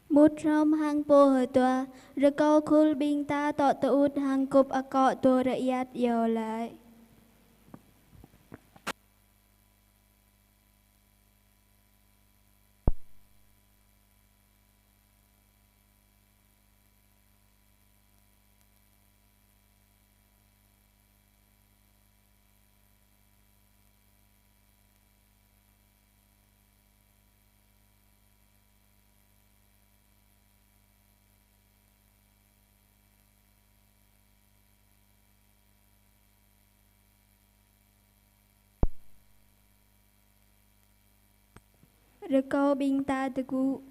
Mút rong hang po hơi tua, rồi câu khul binh ta tọ tụ út hang cục a cọ tua rạ yát dầu lại. Rồi câu binh ta tự cụ.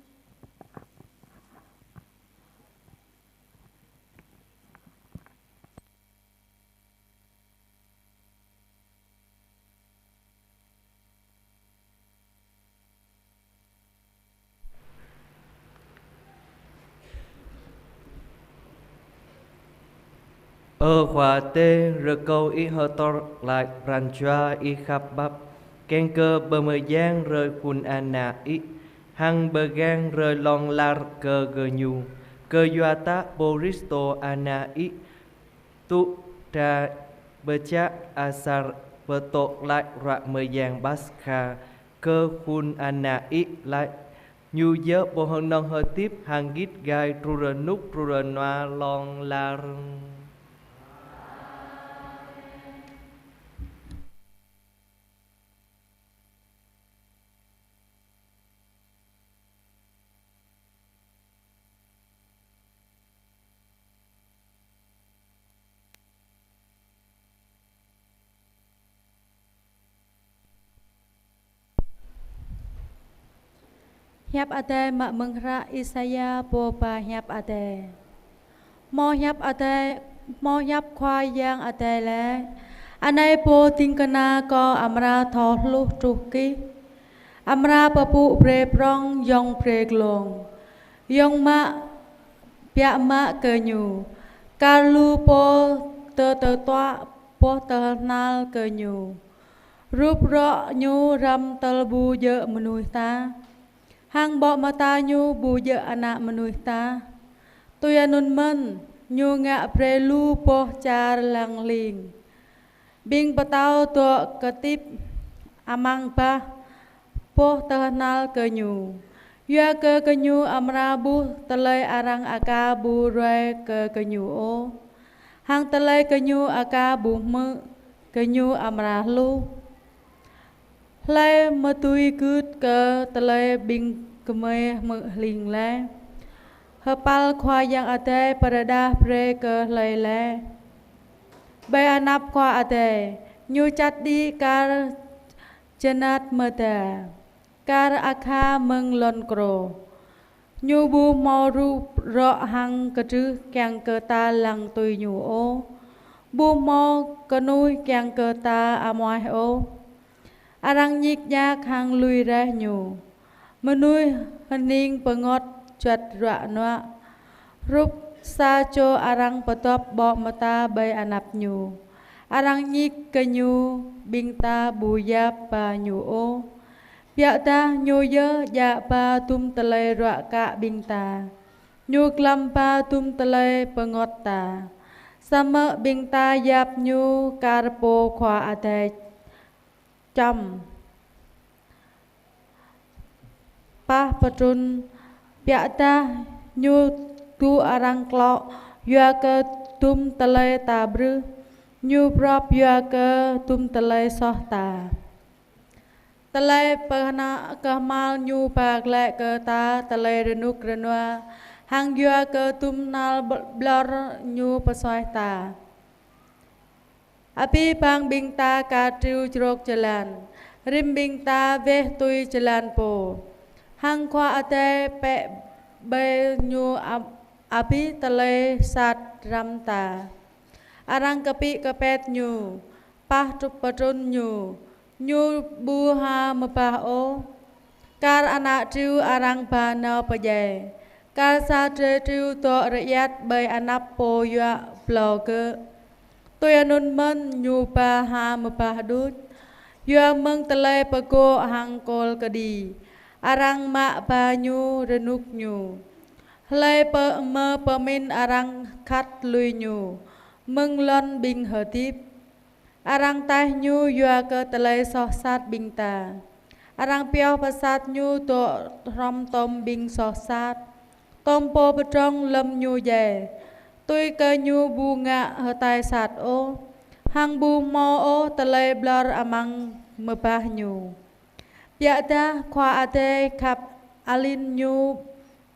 Khóa tê rơ câu y hơ to lại ràn choa y khắp bắp Ken cơ bờ mờ giang rơi phun nà y Hăng bờ gang rơi lòng lar cơ gờ nhu Cơ doa ta boristo ana y Tu tra bờ cha asar bờ tổ lại rạ mờ giang baskha Cơ phun ana y lại nhu dớ bồ hân nông hơ tiếp hăng gít gai tru rơ núc tru rơ noa lòng lar Hiệp ate mak mengra Isaya popa hiệp ate. Mo hiệp khoa yang ate le. Anai po tingkana ko amra tho lu truki. Amra papu pre prong yong pre glong. Yong ma pia ma ke nyu. Kalu po te toa po te nal ke nyu. Rup ro nyu ram telbu je menuih ta. Hang bọ mata nyu bu je anak menuih ta. Tuyanun men nyu ngak prelu poh car lang ling. Bing patau to ketip amang pa poh tehnal ke nyu. Ya ke nyu amra bu telai arang aka bu roi ke nyu o. Hang telai ke nyu aka bu me ke nyu amra lu. Lai matui kut ke telai bing kemeh mengling le. Hepal kwa yang ate paradah pre ke lai le. Bay anap kwa ate nyu chat di kar jenat mata. Kar akha meng lon kro. Nyu bu mau ru ro hang ketru kyang ke ta lang tui nyu o. Bu mau kenui kyang ke ta amoy o. Arang nhik nhak hang lui ra nyu. Menui hening pengot chặt rạ noa. Rup sa cho arang patop bo mata bay anap nyu. Arang nhik ke nyu bing ta buya pa nyu o. Biak ta nyu ye ya pa tum telai rạ ka bing ta. Nyu klam pa tum telai pengot ta. Sama bing ta yap nyu karpo kwa ate chăm. Pa patrun piata nyu tu arang klok yua ke tum telai tabru nyu prop yua ke tum telai soh ta. Telai pahana kemal nyu pa glek ke ta telai renuk renua hang yua ke tum nal blor nyu pesoy ta. Api bang bing ta ka triu jrok jalan rim bing ta veh tui jalan po. Hang kwa ate pe be nyu api telai sat ram ta. Arang kapi kapet nyu. Pah trup patrun nyu. Nyu bu ha mepah o. Kar anak triu arang pa nao paye. Kar sa triu to rakyat bay anap po yua plau ke. Tôi anun men nyu pa ha mepah dut. Yua meng telai peko hang kol kedi. Arang mak pa nyu renuk nyu. lê bờ mơ bờ min arang khát lui nhu mừng lon binh hờ tiếp arang tai nhu yua cơ tờ lê so sát binh ta arang piao pa sát nhu tổ rom tom binh so sát tom po bờ trong lâm nhu về tôi cơ nhu bu ngạ hờ tai sát ô hang bu mo ô tờ lê blur amang mơ ba nhu dạ ta khoa ate khắp alin nhu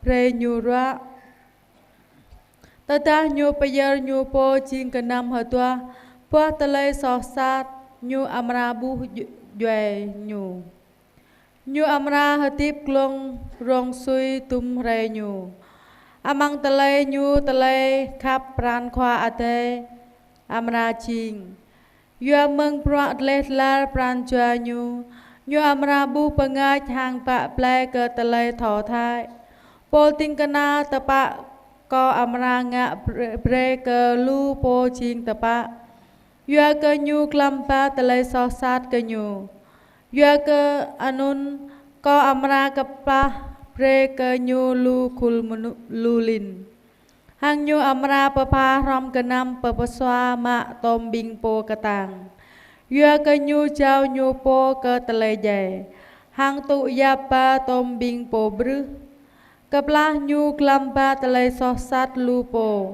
pre nhu ra ta nhu payer nhu po ching ke nam hờ tua po tờ lê so sát nhu amra bu duệ nhu amra hờ tiếp klong rong sui tum re nhu amang tờ lê nhu tờ lê khắp pran khoa ate amra ching yua mừng pra lê la pran chua nhu amra bu pangai hang pa ple ke tờ lê thọ thai po tinh kana tập pa có amra ngạ pre ke lu po ching tập pa yua ke nhu klam pa tờ lê so sát ke nhu yua ke anun có amra ke pa pre ke nhu lu kul lu lin hang nhu amra pa pa rom ke nam pa paswa ma tom bing po ke tang yua ke nhu chao nhu po ke tờ lê dày hang tu ya pa tom bing po bru Kaplah nhu klampa tele sosat lupo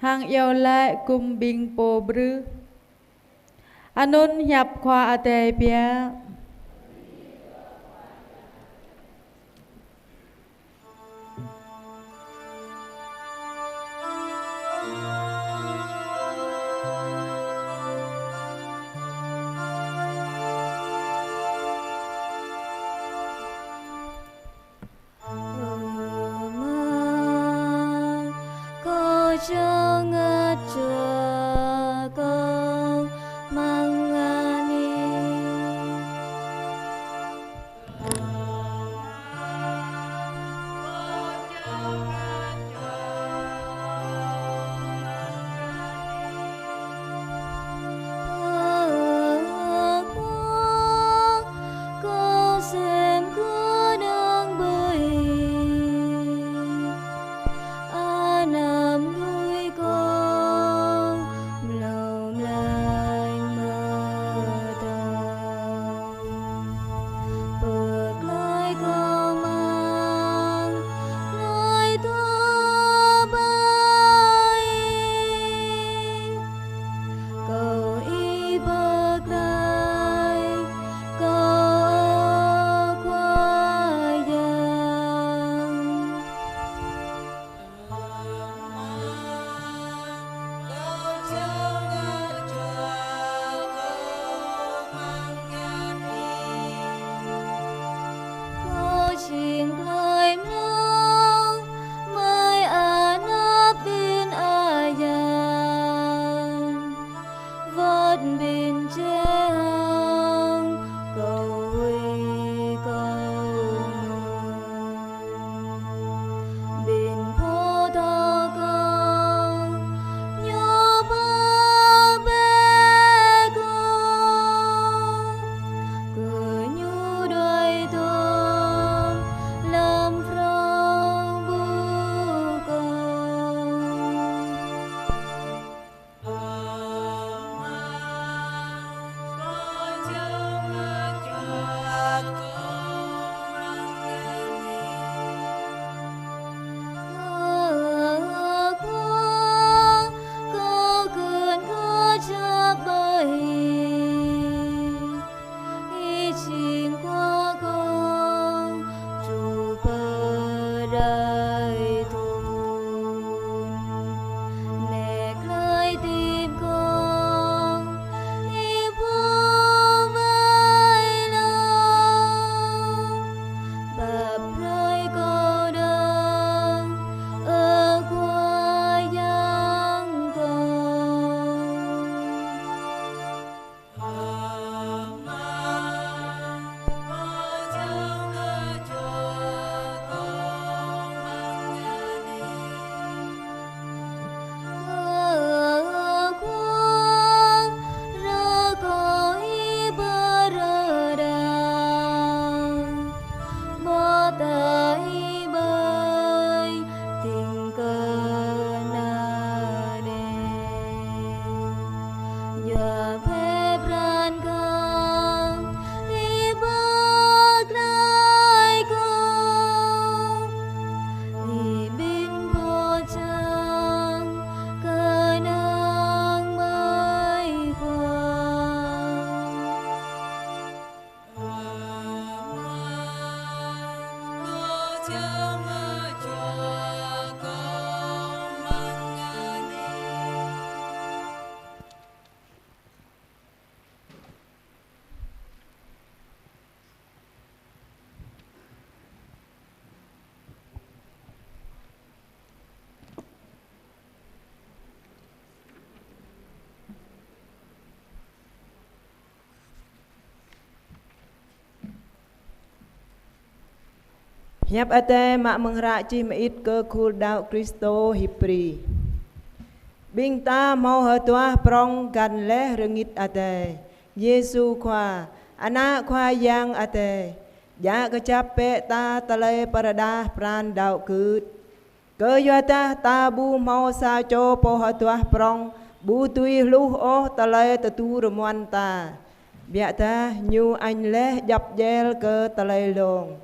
hang yêu lại cung binh po bru anun nhập khoa ate pia Hiệp ate mak mengra chi meit ke kul đạo Kristo hipri. Bing ta mau hơ tua prong gan le rengit ate. Yesu khoa anak khoa yang ate. Ya kecape ta talai parada pran đạo cư. Cơ yo ta bu mau sa cho po hơ tua prong. Bu tui lu o talai tu remuan ta. Bia ta nhu anh le dập gel ke talai long.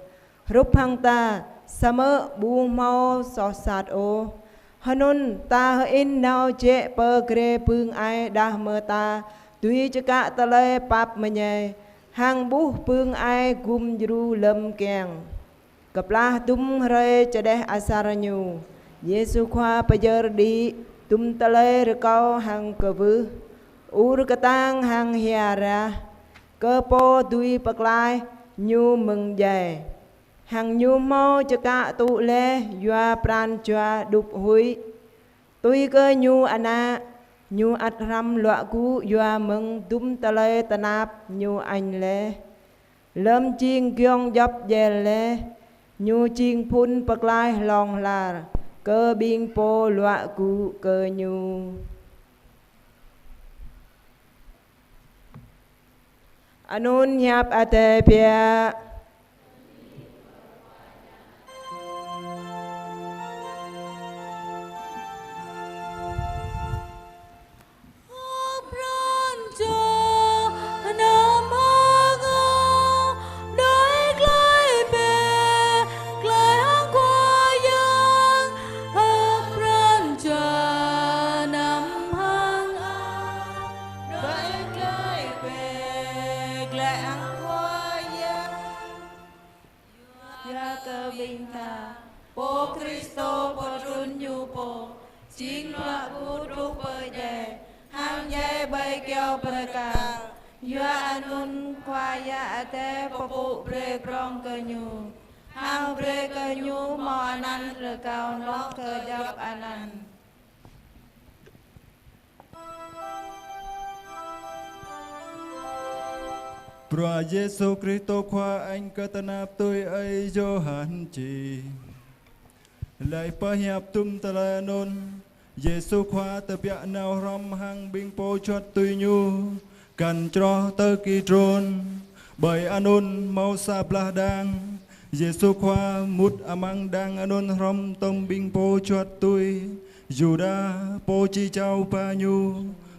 Rúp hăng ta sa mơ bu mau so sát ô. Hanun ta hơ in nào chế pơ kre pương ai đah mơ ta. Tuy cho cả ta lê pap mà nhẹ. Hang bu pương ai gum dru lâm kèng. Cập la tum rê cho đeh asaranyu. Yesu khoa pa giờ đi. Tum ta lê rơ cao hang cơ vư. U rơ tang hang hìa ra. Cơ po tuy bạc lai nhu mừng dày. Hằng nhu mau cho cả tụ lê doa pran choa đục húi. Tuy cơ nhu ana nhu at ram loa cú doa mừng tum ta lê ta nạp nhu anh lê. Lâm chiên kiong dập dè lê. Nhu chiên phun bạc lai lòng là. Cơ biên po loa cú cơ nhu. Anun hiệp ate pia. Po Kristo po runyu po Jing loa ku truk berde Hang jai bay keo perkal Yua anun kwaya ate popu bre prong kenyu Hang bre kenyu mo anan rekau nok kejap anan Pra Giêsu Kitô khoa anh cơ tân áp tôi ấy do hẳn chỉ lại pa hiệp tum ta la non Giêsu khoa ta bia nào rom hang binh po chót tôi nhu cần cho tơ kỳ trôn bởi anon mau sa bla đang Giêsu khoa mút amang đang anon rom tông binh po chót tôi Juda po chi chao pa nhu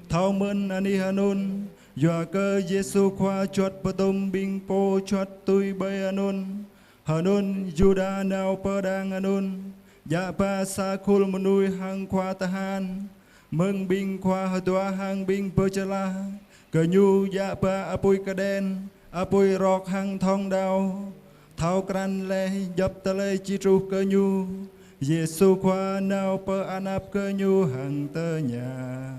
thao mơn ani anon Dòa cơ Giêsu khoa chót pa tông binh po chót tôi bay anon Hanon Juda nào pa đang anon Dạ pa sa khul menui hang khoa tahan Mừng binh khoa hơ toa hang binh pơ chà la Cờ nhu dạ pa apui ca đen Apui rọc hang thong đau Thao cran lê dập ta lê chi tru cơ nhu Giêsu khoa nào pơ anap cơ nhu hang tơ nhà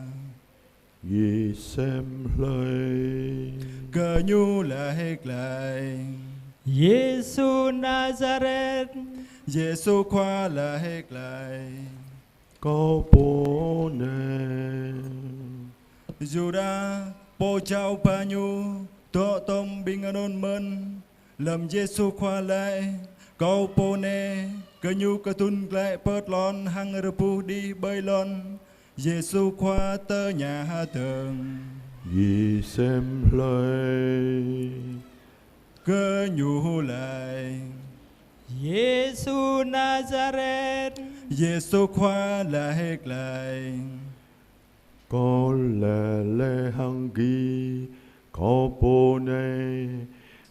Ghi xem lời Cơ nhu là hết lại Giêsu Nazareth Giêsu khoa là hết lại có bố nè Juda po chao pa nhu to tom bing anon mơn làm Giêsu khoa lại câu po nè cơ nhu cơ tun lại bớt lon hang rpu đi bơi lon Giêsu khoa tơ nhà ha tường Ghi xem lời cơ nhu lại Giêsu Nazareth Giêsu khoa là hết lại có lẽ hăng ghi có bố nè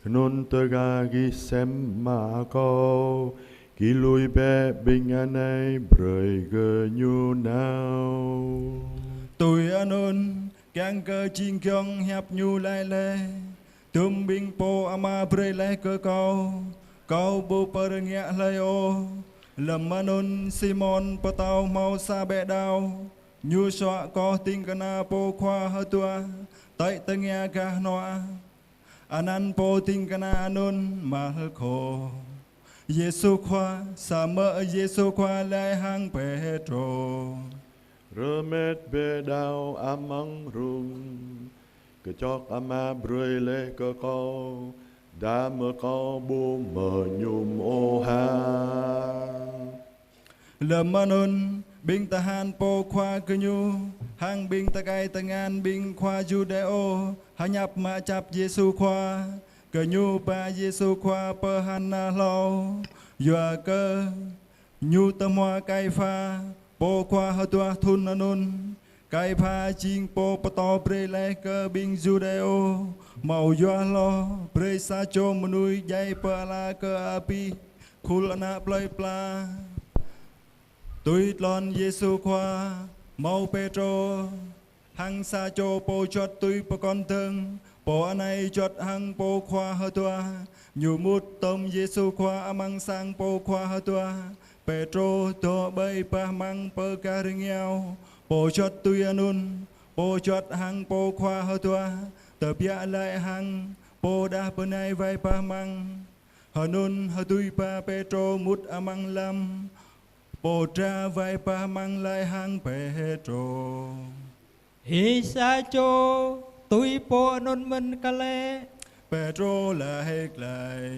non tơ ga ghi xem mà có kỳ lùi bé bình an này bởi gờ nhu nào tôi anon càng cơ chiên kyong hiệp nhu lại lệ tum binh po ama bre lại cơ Kau bu perengyak layo Lemanon Simon petau mau sabe dau Nhu soa ko tingkana po khoa hơ tua Tại tengya gah noa Anan po tingkana anon mahal ko Giêsu khoa sa mơ Giêsu khoa lai hang Petro Remet bê đau amang rung Cơ chok ama brui lê cơ câu đã mơ có bố mờ nhùm ô ha Lâm anun binh tahan po khoa kenyu hang binh takai tangan binh khoa Judeo hanyap ma chap Giêsu khoa kenyu pa Giêsu khoa per hanna lo yua cơ nhu tâm hoa cai pha po khoa hơ tua thun anun cai pha ching po pato pre le cơ binh Judeo màu yua lo pre sa cho menui jai per la cơ api khul ana play pla tôi lon Giêsu khoa mau Petro hăng sa cho po chót tôi po con thân po anai chót hăng po khoa hơ tua nhu mút tông Giêsu khoa amang sang po khoa hơ tua Petro to bay pa mang per karingiao po chót tôi anun po chót hăng po khoa hơ tua tập ya lại hăng po đa penai vai pa mang hanun hơ tui pa Petro mút amang lam po tra vai pa mang lại hang Petro Isa cho tôi po non men kale Petro là hết lại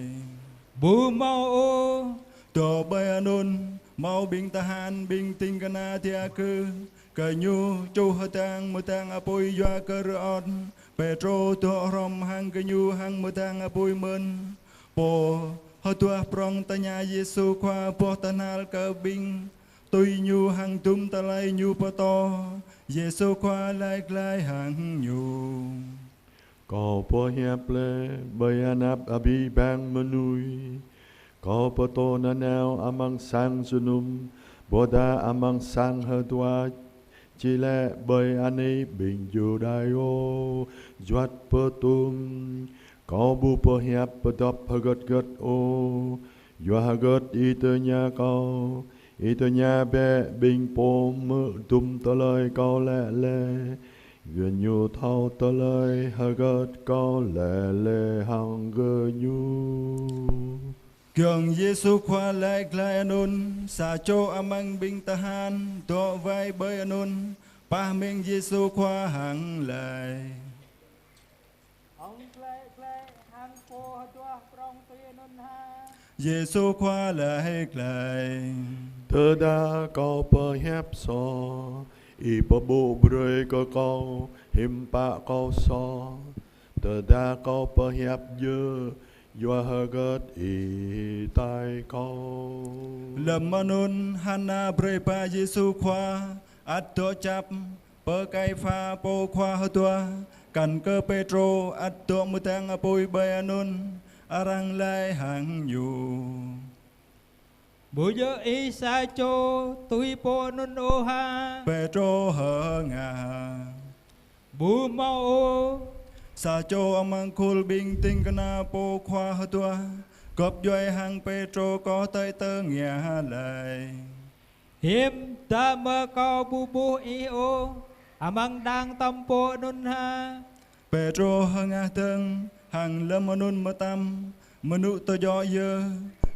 bu mau o to bay anun mau bing tahan bing tingkana tia cư cờ nhu chu hơ tang mơ tang apoi doa cơ rọn Petro to rom hang cờ nhu hang mơ tang apoi mơn po hơ tua prong tanya Giêsu khoa po tanal cơ bing tôi nhu hang tum ta lai nhu po to Giêsu khoa lai lai hang nhu Có po hiệp lệ bởi anap abi bang menui Có po to na nao amang sang sunum Boda amang sang hơ tua chỉ lệ bởi anh bình dù đại ô Doát po tum Có bu po hiệp po đop hơ gật ô Doa hơ gật y tơ nhà cao y tơ nhà bè bình po mơ tum tơ lời cao lẹ lẹ gần nhu thao tơ lời hơ gật cao lẹ lẹ hằng gơ nhu Cường Giêsu khoa lại lại anun sa cho amang bing tahan to vai bơi anun pa meng Giêsu khoa hằng lại Giêsu khoa lại lại thơ đa cao bờ hẹp so y bờ bộ bơi có cao hiểm bạ cao so thơ đa cao bờ hẹp dơ doa hơ gật y tai cao lâm anun hana brepa Giêsu khoa atto chap per kai pha po khoa hơ tua cần cơ Petro atto mutang apoi bay anun arang lai hang nhu bu giờ Isa cho tôi po non o ha Petro hơ ngà bu mau o sa cho amang khul bing tinh kana po khoa hơ tua cọp doai hang Petro có tay tơ nghe lại hiểm ta mơ cao bu bu i o amang đang tâm po non ha Petro hơ ngà tân hang lâm anun mơ tâm menu to do dơ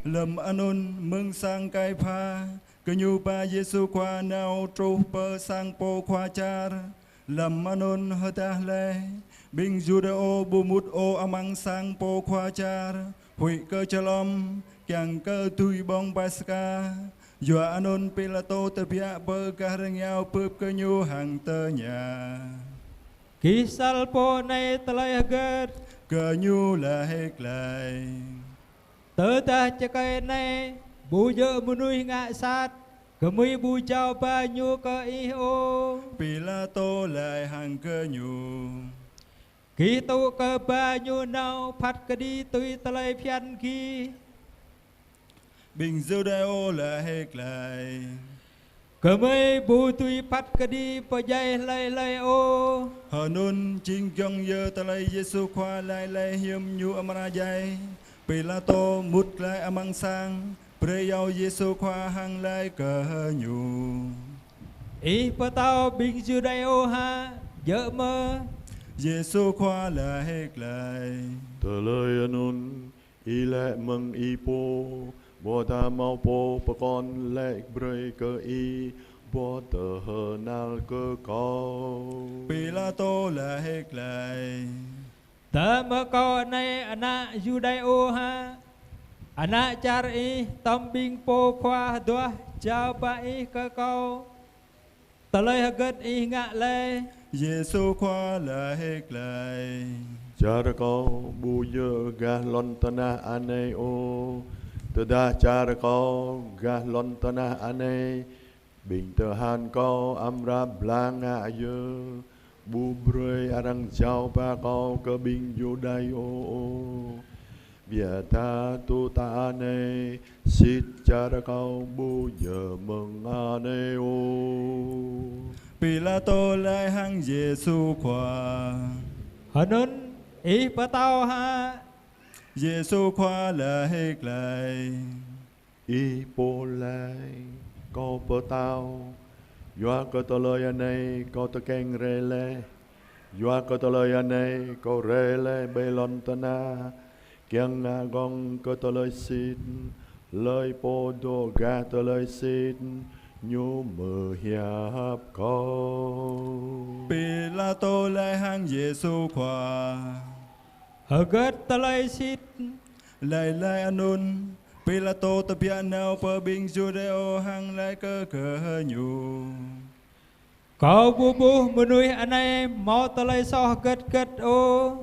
lâm anun mừng sang kai pha cơ nhu pa Giêsu khoa nao tru per sang po khoa char lâm anun hơ ta le bing Judeo bu mut o amang sang po khoa char hui cơ chalom kyang cơ tui bong Pasca Dua anun Pilato terbiak berkarengiau pup ke nyu hang tenya kisal po nay talay agad ke nyu là hek lai tớ ta chakay nay bu giờ munui ngạ sát kami bu chao ba nyu ka iho Pilato lại hang ke nyu Kito ka ba nyu nao phat ka di tui talay phian ki Bình Judeo là hek lại kami bu tui phat ka di pa jai lai lai o Hanun ching kyong ye talay Giêsu khoa lai lai hiểm nyu amara jai Pilato mut lai amang sang preyau Giêsu khoa hang lai ke nyu I pa tao bing Judeo ha dơ mơ Giêsu khoa là hek lại tờ lời anun y lệ mừng y po bo ta mau po pa con lệ bơi cơ y bo tờ hờ nal cơ cao Pilato là hek lại ta mơ ko nay ana Judeo ha ana char i tam bing po khoa doa chào ba ý cơ câu ta lời hagất ý ngạ lê Giêsu khoa là hết lại Chara ko buyo ga lontana ane o Tada chara ko ga lontana ane Bình tờ han ko amra blanga yo Bu brơi arang chao pa ko cơ binh yo dai o Via ta tu ta ane Sit chara ko buyo mừng ane o Pilato lại hang Giêsu khoa Hanun ý bà tao ha Giêsu khoa là hết lại Y po lai Ko po tao Yoa ko to lời anh ấy Ko to keng re le Yoa ko to lời anh ấy Ko re le bê lon ta na Kiang nga gong ko to lời xin Lời po do ga to lời xin Nhu mơ hiệp ko Pilato lại hang Giêsu khoa hagất ta lời xít lại lại anun Pilato tập hiện nào per binh Judeo hang lại cơ cờ nhu Kau bubuh menuhi anai mau ta lời so hagất gất ô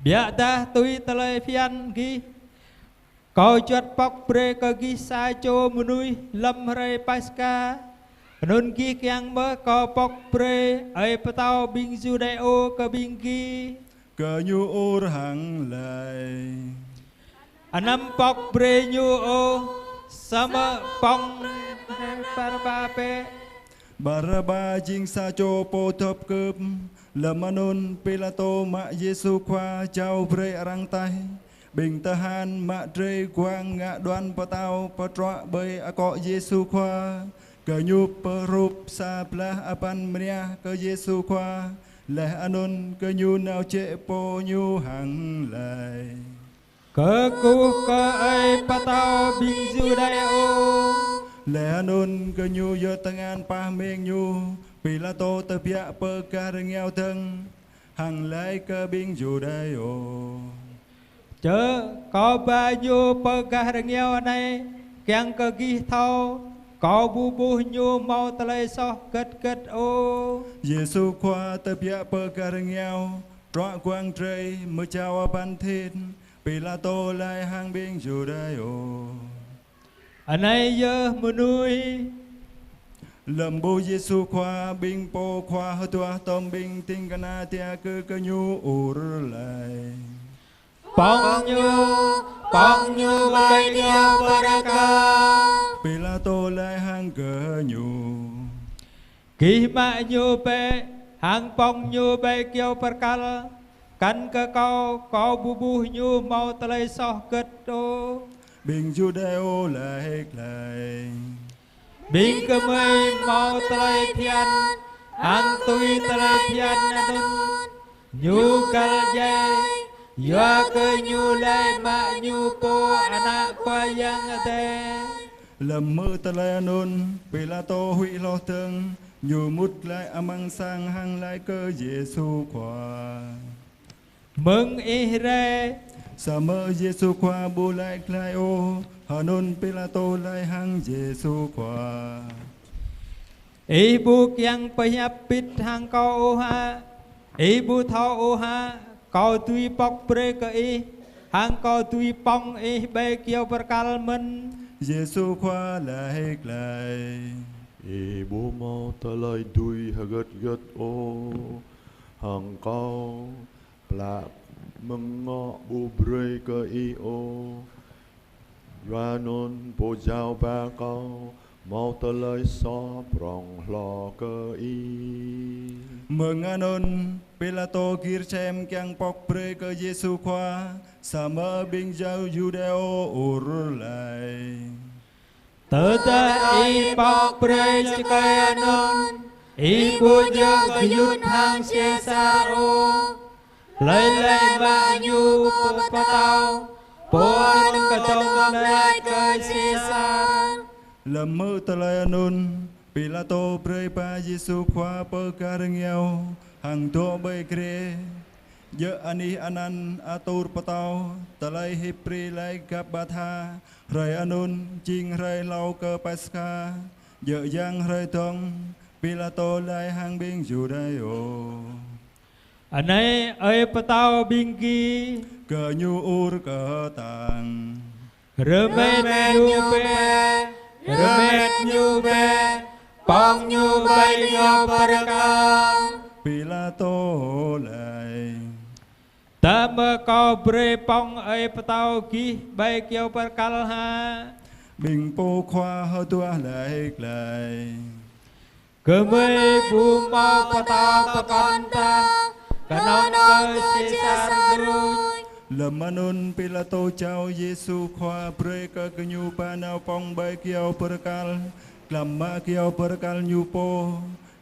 Biak dah tui ta lời phian ghi Kau chuat pok bre ke ghi sa cho menuhi lam hray pasca Nun ghi kiang mơ kau pok bre ai patao bing Judeo ke bing ghi cờ nhu ur hang lại Anam pok bre nyu o sama pong parapape Baraba jing sa cho po thập cướp lâm anun Pilato mạ Giêsu khoa chào bre arang tai bình tahan mạ tre quang ngạ đoan patao patra bơi akọ Giêsu khoa cờ nhu perup sa plah apan mria cờ Giêsu khoa lẽ anun cờ nhu nào chế po nhu hằng lại Cơ cu cơ ai patao bing Judeo lẽ anun cờ nhu yo tangan pa meng nhu Pilato tập ya per ca nghèo thân hằng lại cờ binh Judeo Chớ có ba nhu bơ gà nghèo này Kiang cơ ghi thao Có bu bu nhu mau ta lây so kết kết ô Giêsu khoa tập ya per ca nghèo trọ quang trây mơ chào apan thịt Pilato lại hang binh Judeo Anai dơ menui lâm bu Giêsu khoa binh po khoa hơi tua tom binh tinh cana tia cơ nhu ur lại Pong nhu bay đeo baraka Pilato lại hang cờ nhu Kỳ mạ nhu bê Hang pong nhu bê kiêu perkal Kan cơ cao có bu bu nhu mau ta lây so kết ô binh Judeo lại hết lại Bing cơ mây mau ta lây phian Hang tui ta lây phian anun Nhu kal jay Yoa cơ nhu lây mạ nhu po anak qua yang ate lâm mơ ta lại anun Pilato hủy lo thương nhu mút lại amang sang hang lại cơ Giêsu khoa Mừng ý rê sa mơ Giêsu khoa bu lại lại ô hanun Pilato lại hang Giêsu khoa Ý bu kiang pahapit hang kau ô ha Ý bu thao ô ha Kau tui pok bre ke ý Hang kau tui pong ý bê kiêu perkal men Giêsu khoa lại hết lại Y bố mau ta lời đuôi hà gật gật ô Hằng cao Plạ mừng ngọ bù brê cơ y ô Doa nôn bố giao ba cao Mau ta lời so prong lo cơ y mừng anon Pilato kir chem kyang pok pre cơ Giêsu khoa sa mơ binh giao Judeo ur lại Tớ ta ý bọc bre cho cây anon Ý bu nhớ cơ yut hang Caesar ô Lấy lấy mạ nhu po tao Po nâng cơ tông lấy cơ Caesar lâm mơ ta lại anon Pilato pre pa Giêsu khoa per ca nghèo hằng to bê kre Giờ ani anan atur patau talai hipri lai gabatha rai anun ching rai lau cơ pasca giờ giang rai tông Pilato lai hang bing Judeo anh ấy bắt đầu bình kỳ cơ nhu ur cơ tang remet nhu be bong nhu bay nhu berkah Pilato lai ta mơ co bre bong ấy bắt đầu kí bay kêu berkah ha bình po khoa hơ tua lai lai cơ mây bu mau bắt đầu con ta cả nó cơ Caesar rồi Lamanun Pilato chao Yesu khoa bre cơ nhu pa nao pong bay kêu berkal Lama kêu berkal nhu po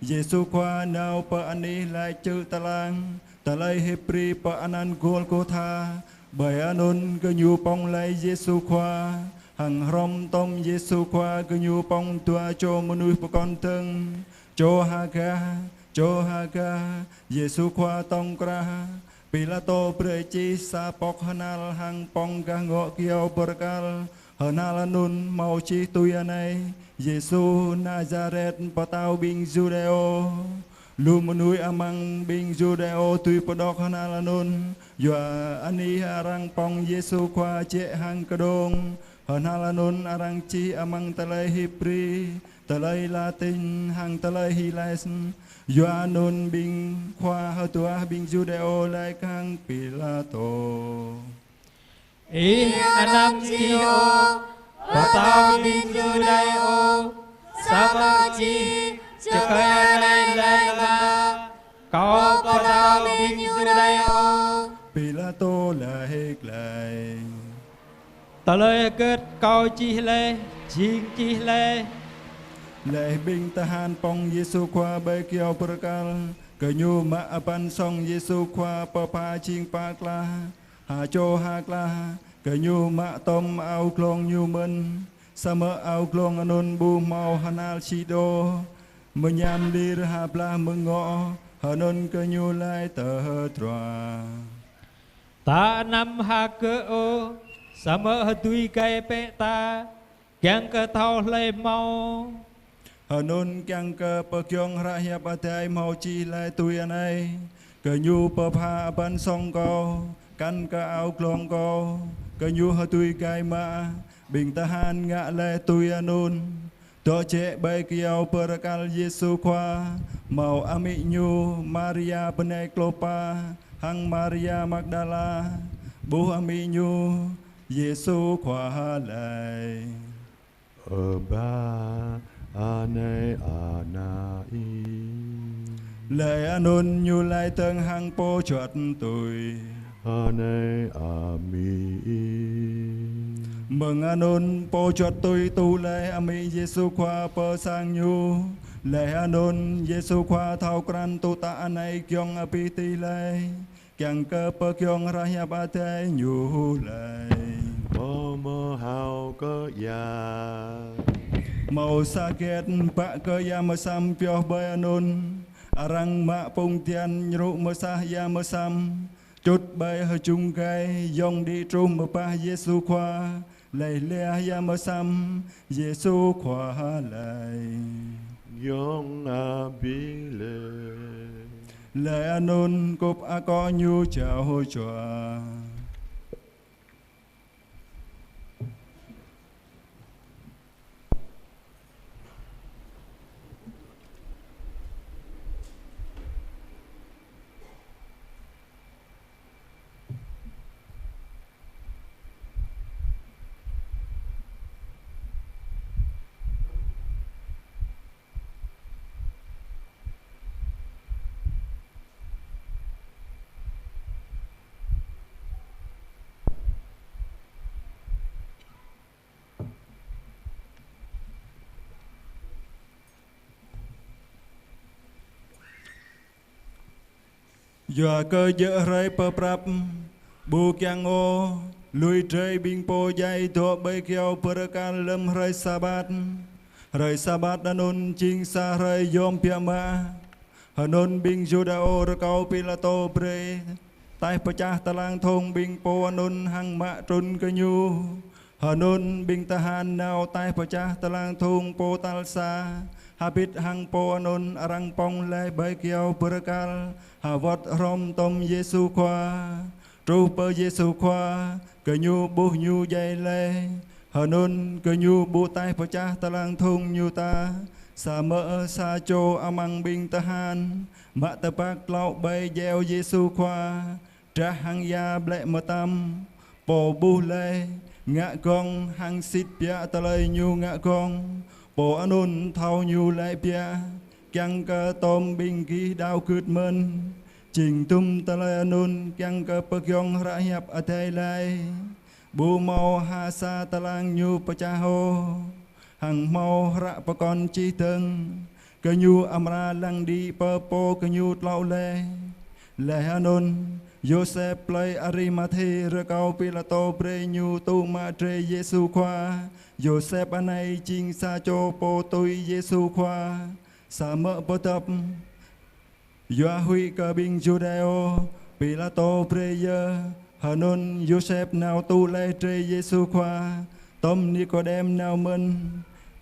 Yesu khoa nao pa ani lai chữ talang talai hepri pa anan Golgotha bay anun cơ nhu pong lai Yesu khoa hằng rom tom Yesu khoa cơ nhu pong tua cho manu pa con thân cho haga Yesu khoa tong kra Pilato prechi sa pok hanal hang pong ga ngọ kêu berkal hanal anun mau chi tuyanai Yesu Nazareth patau bing Judeo lumunui amang bing Judeo tui podok hanal anun yua ani arang pong Yesu khoa che hang kedong hanal anun arang chi amang talai hipri talai latin hang talai hiles Yohanon bing khoa hơ tua bing Judeo lai kang Pilato anam kio patau bing Judeo sama chi cakaya lai ma kau patau bing Judeo Pilato lai lai ta lời kết câu chi lê chiên chi lê Lệ binh tahan pong Yesu khoa bay kêu berkal Kenyu ma apan song Yesu khoa papa ching pakla Hà cho hakla Kenyu ma tom au klong nyu men Sama au klong anun bu mau hanal chido Menyam lir hapla mengok Hanun kenyu lai tertra ta năm ha cơ ô sama tui kai pe ta yang ke thau lê mau Hanun kyang ke pekyong rakyat atai mau chi lai tui anai Kenyu papa apan song ko Kan ke au klong ko Kenyu hatui kai ma Bing tahan ngạ lai tui anun To che bay kiau berkal Yesu khoa Mau ami nyu Maria benai klopa Hang Maria Magdala Bu ami nyu Yesu khoa lai ba ane anai Lệ anun nhu lai tân hang po chuột tuổi ane ami Mừng anun po chuột tôi tu lệ ami Yesu khoa po sang nhu Lệ anun Yesu khoa thao kran tu ta anai kyong api ti lệ Kyang cơ po kyong rahya ba te nhu lệ mơ hào cơ ya Mau sakit pak ke ya mesam pioh bayanun Arang mak pung tian nyeruk mesah ya mesam Chut bay hơi chung gai Yong đi trum mepah Yesu khoa Lầy lea ya mesam Yesu khoa lầy Yong abile Lầy anun cúp a có nhu chào chòa Dòa cơ dỡ rơi bờ prap Bu kyang ô Lui trời bing po dây thọ bay kêu bờ can lâm rơi sabat anun ching sa rơi yom piama Hanun bing Judao ra cao Pilato bre tai pecah talang thong bing po anun hang ma trun kenyu hanun bing tahan nau tai pecah talang thong po talsa habit hang po anun arang pong lai bai kiao berakal hawat rom tom Yesu khoa tru per Yesu khoa kenyu buh nyu dai le hanun kenyu bu tai pecah talang thong nyu ta sa mơ sa cho amang bing tahan mạ tập bác lão bay gieo Giêsu khoa tra hang ya ble mơ tâm bồ bu lê ngạ con hang xít bia ta lây nhu ngạ con bồ anun thao nhu lê bia kyang cơ tôm bing ký đau cướt mơn trình tum ta lây anun kyang cơ bậc yong ra hiệp ở đây lây bu mau ha sa ta lang nhu pa cha ho hằng mau ra pa con chi từng kenyu amra lang di pepo kenyu tlau le hanon Joseph play Arimathe rekau Pilato prenyu tu ma tre Yesu khoa Joseph anai ching sa cho po tôi Yesu khoa sa mơ po tập Yoa hui cơ binh Judeo Pilato preyer hanon Joseph nào tu le tre Yesu khoa tom Nicodem nào mân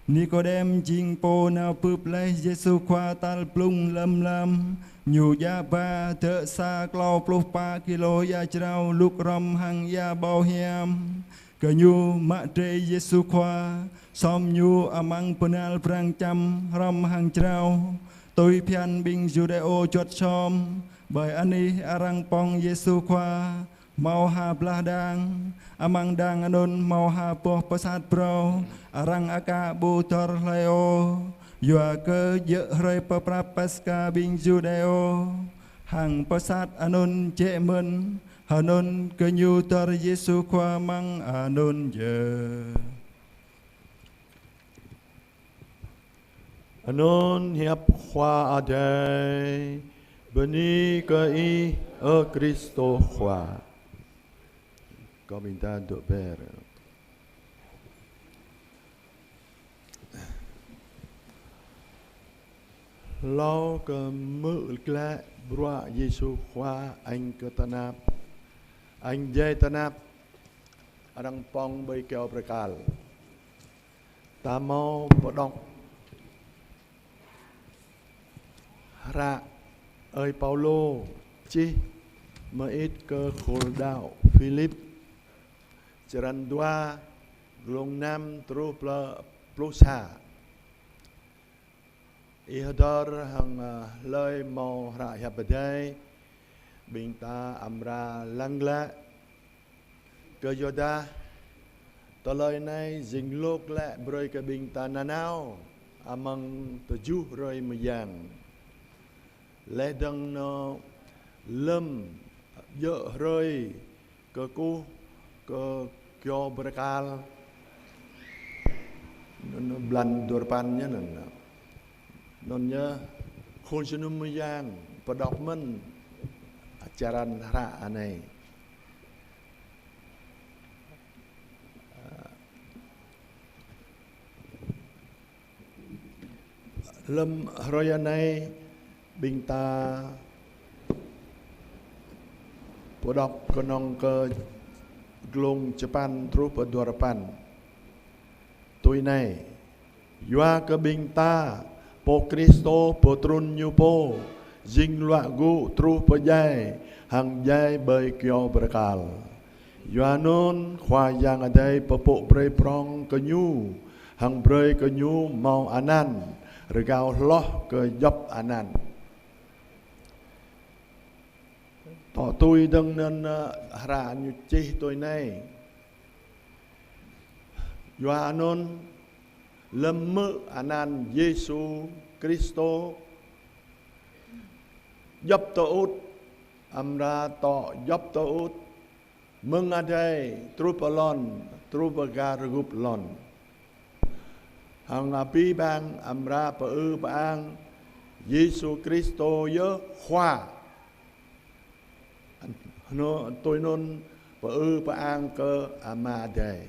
Nicodem ching po nào pup le Giêsu khoa tal plung lâm nhu ya ba thợ sa clau plus pa kilo ya trao luk rom hang ya bao hiam ke nhu ma tre Giêsu khoa som nhu amang penal prang cham rom hang trao tôi pian bing Judeo chot som bởi ani arang pong Giêsu khoa mau ha blah dang amang dang anon mau ha poh pasat pro arang aka butor leo yua cơ dỡ rơi pa prapaska bing Judeo hang pasat anon che mơn hanon ke nyu tor Yesu khoa mang anon je anon hiệp khoa adai beni ke i ở Cristo khoa có bình ta độ bè lo ke mự kla bua Yesu khoa anh ke tanap anh jai tanap arang pong bay keo prakal ta mau bodok ra ơi Paulo chi mà ít cơ khổ đạo Philip Charan 2 Glong 5 Tru Plusa Ihodor hằng lời màu ra hiệp đây bình ta amra lăng lạ cơ yoda tờ lời này dính lốc lạ bởi cái bình ta nanao amang tujuh rồi mà yang lẽ đăng nó lâm dỡ rơi cơ cu cơ kyo berakal non blan dorpannya nonnya khôn sunum yang pedok men ajaran ra aneh lâm roya này bình ta pedok konong ke glong Japan tru pedurapan tui này yua ke bing ta po Kristo po trun nyu po jing loa gu tru po jai hang jai bay kyo berakal yua nun khoa yang adai pepo brei prong ke nyu hang brei ke nyu mau anan regao loh ke job anan tỏ tôi đừng nên ra như chi tôi này Yoa non lâm mơ anan Giêsu Cristo giúp tôi út amra tỏ giúp tôi út mừng ở đây trupalon trupagar gup lon hằng api bang amra pa bang Giêsu Cristo yớ khoa nó tôi non pa ang cơ amade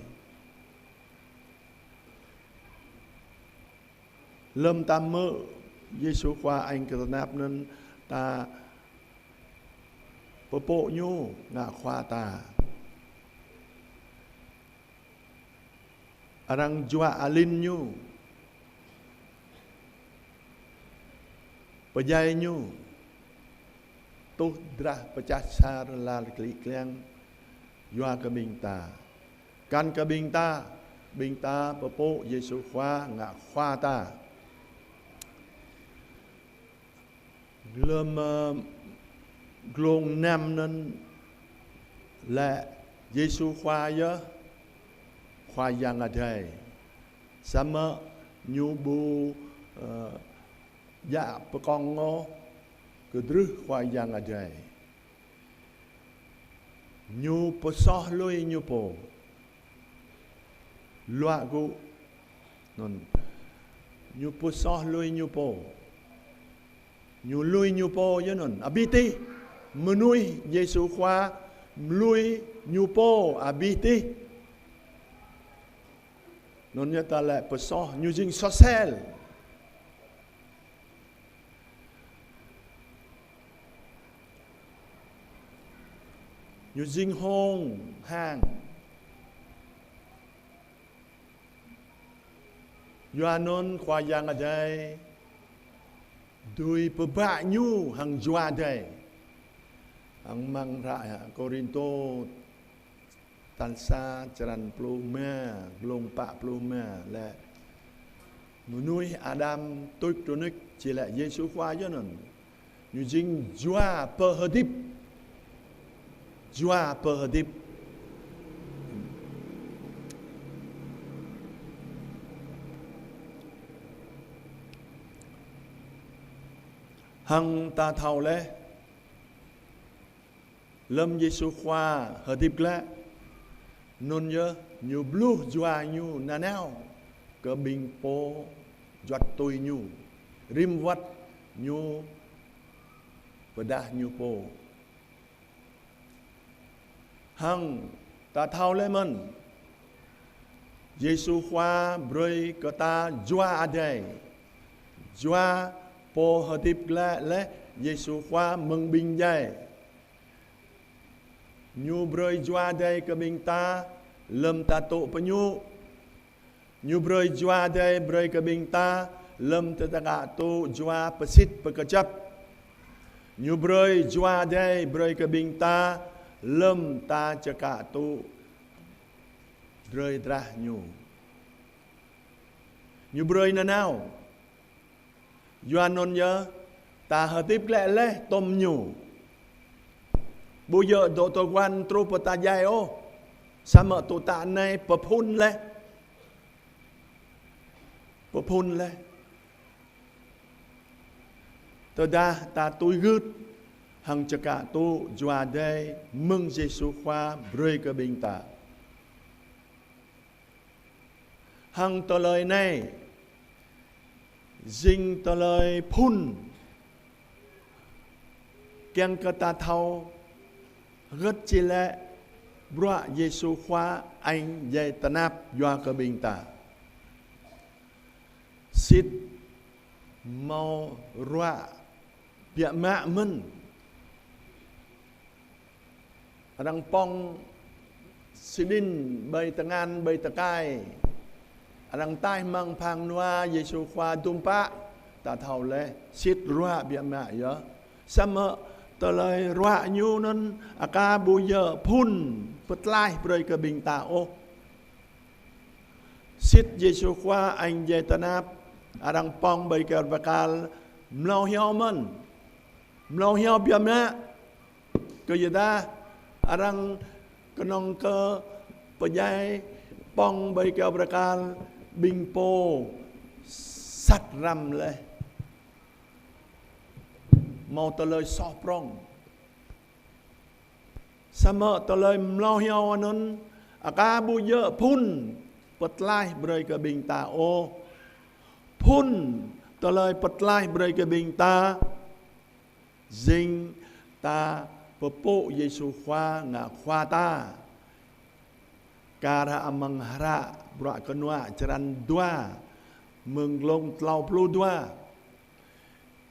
lâm tam mơ Giêsu khoa anh cơ nạp nên ta Popo nyu ngak khwata. Arang jua alin nyu. Pejai nyu. Tuh drah pecah sar lal klik kliang. Yua ke bingta. Kan ke bingta. Bingta popo Yesu khwa ngak khwata. Glom glong nam nên là Giêsu khoa nhớ khoa yang ở đây sama nhu bu dạ con ngô cứ drứ khoa yang ở đây nhu po so lui nhu po loa gu non nhu po so lui nhu po nhu lui nhu po nhớ non abiti menui Yesu khoa lui nyupo abiti non nya ta la pesoh nyujing sosel nyujing hong hang Yohanon khoa yang ở đây đuôi bạ nhu hàng doa đây ang mang ra Korinto tansa charan pluma glong pa pluma la menui Adam tôi tronic chỉ là Giêsu khoa chứ non như jing joa per hadip hằng ta thầu lẽ lâm Giêsu khoa hợp tiếp lẽ nôn nhớ nhiều blue joa nhu nanao cơ bình po giọt tôi nhu rim vắt nhu beda nhu po hằng ta thao lẽ mình Giêsu khoa bơi cơ ta joa adai joa po hợp tiếp lẽ Giêsu khoa mừng bình dai nhu broi jua dai ke bingta lem tato penyu nyu broi jua dai broi ke bingta lem tetanga tu jua pesit pekecap nyu broi jua dai broi ke bingta lem ta ceka tu droi drah nyu broi nanau Yohanon nhớ ta hợp tiếp lẽ tom nyu bây giờ độ tôi quan trô bờ ta dài ô sao mà tụi ta này bờ phun lên tôi đã ta tôi gứt hằng cho cả tu doa đây mừng Giêsu khoa bơi cái bình ta hằng tôi lời này dinh tôi lời phun kiêng cái ta thâu rất chỉ là bữa Giêsu khoa anh dạy ta nạp doa cái bình ta xít mau roa bịa mạ mình đang pong sidin bay tangan bay takai đang tai mang phang noa Giêsu khoa tumpa ta thầu le xít roa bịa mạ nhớ sama tờ lời roa nhu nên aka bu giờ phun phật lai bơi cái bình ta ô xít Giêsu khoa anh dạy ta nạp đang pong bay cái vakal mlau hiao mình mlau hiao bịa mạ cái gì ta arang kenong ke pejai pong bai ke prakal bingpo sat ram le mau to lời so prong sama to lời mlo hiao anon aka bu ye phun pet lai brai ke bing ta o phun to lời pet lai brai ke bing ta jing ta Popo Yesu khoa ngak khoa ta Kara amang hara Bra kenua ceran dua Menglong tlau pelu dua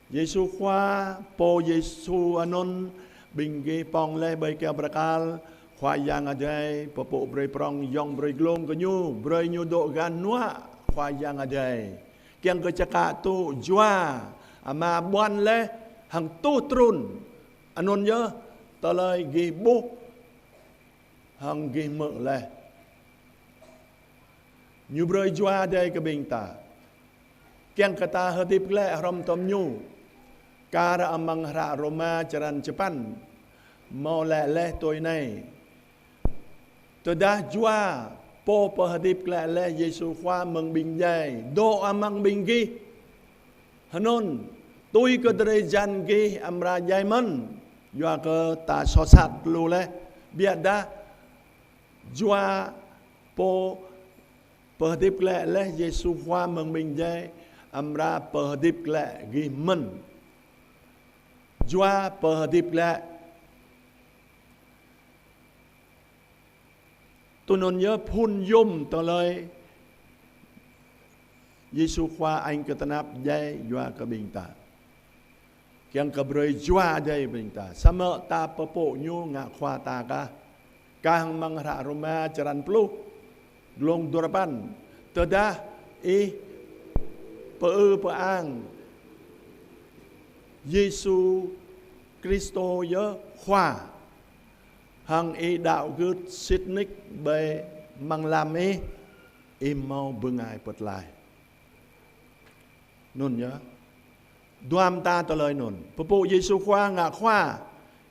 Yesu khoa Po Yesu anon bình ghi pong le bay keo prakal khoa yang adai popo brei prong yong brei glong kenyu brei nyu do gan nuak khoa yang adai kiang kecaka tu jua ama buan le hang tu trun anon nhớ ta lời ghi bu hang ghi mở le nyu brei jua adai ke bing ta kiang kata hatip le rom tom nyu cara amang hara Roma jaran Jepang mau le tôi này tôi đã jua po perhadip le Yesu khoa mừng bình dày do amang bình ghi hanon tôi có thể jan ghi amra dày man jua ke ta sosat lu le biar dah jua po perhadip le Yesu khoa mừng bình dày amra perhadip le ghi man jua perhadip le tôi nói nhớ phun yum tờ lời Giêsu khoa anh cái tanap dây jua ke bình ta kiang ke brei jua dây bình ta sama ta pepo nyu ngak khoa ta ka kang manghara Roma jaran pelu glong durapan teda peang Giêsu Christo nhớ khoa hang đạo gút xích nick bề mang làm im mau bưng ai bật lại nôn nhớ đoam ta tờ lời nôn bộ Giêsu khoa ngạ khoa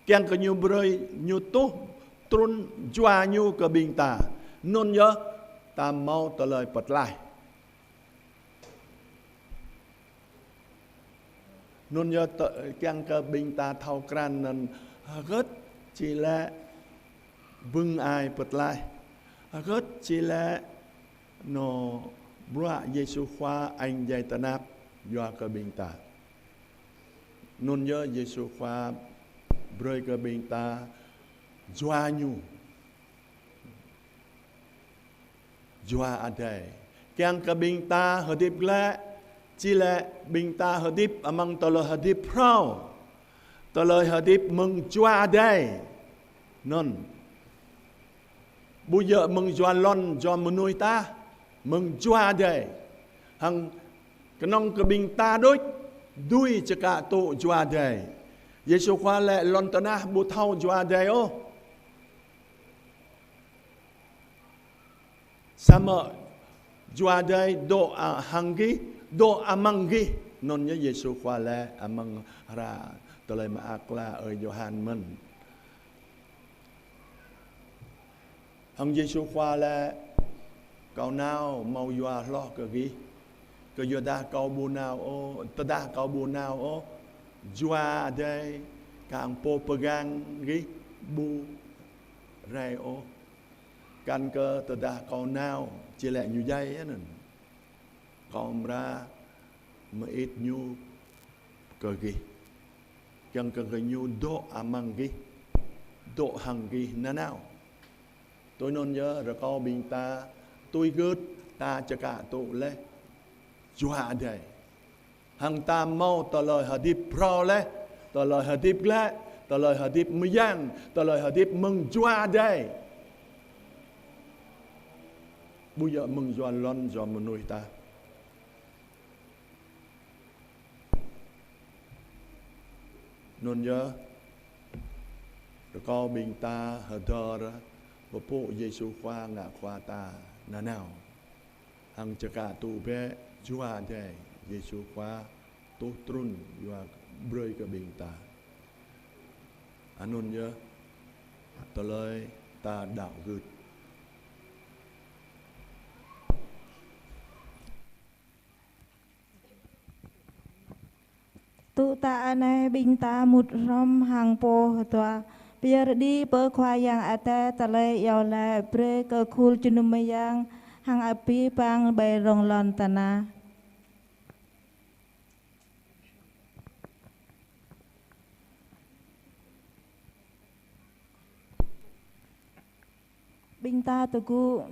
kiang ke nyu brei nyu tu trun jua nyu ke bing ta nôn nhớ ta mau tờ lời bật lại nôn nhớ kiang ke bing ta thau kran nan gất chỉ là bưng ai bật lại gất chỉ là nó bra Giêsu khoa anh dạy ta nạp do ke bing ta nôn nhớ Giêsu khoa brei ke bing ta jua nyu jua adai kiang ke bing ta hadip la chỉ là bing ta hadip amang tolo hadip prau tolo hadip mừng jua adai non bây giờ mừng jua lon cho menui ta mừng jua adai hang kenong ke bing ta đuôi caka tu jua adai Giêsu khoa le lon tanah bu thau jua adai o sama jua adai do hangi do amangi non nhớ Giêsu khoa le amang ra tolai ma akla ở Johan mình hang Giêsu khoa le kau nào mau jua lo ke gi ke yoda kau bu nào o tada kau bu nào o jua adai kang po pegang gi bu rai o kan ke tada kau nào chỉ lẹ như dây á nè còn ra mà ít nhu cơ gì chẳng cần cái nhu độ amang gì độ hằng gì nào tôi non nhớ rồi có bình ta tôi gớt ta cho cả tụ lẽ jua đây hằng ta mau tờ lời hadip pro lẽ tờ lời hadip lẽ tờ lời hadip miyang tờ lời hadip mừng jua đây bây giờ mừng jua lon cho mình nuôi ta nôn nhớ rồi có bình ta hờ đờ ra bộ bộ Giêsu khoa ngạ khoa ta nào hằng chả cả tụ bé chúa đây Giêsu khoa tốt trun và brei cái bình ta nôn nhớ tờ lời ta đạo gửi tu ta anai bing ta mut rom hang po tua biar di per khoa yang ate tale yau la bre ke khul chunum yang hang api pang bay rong lon tana bing ta tugu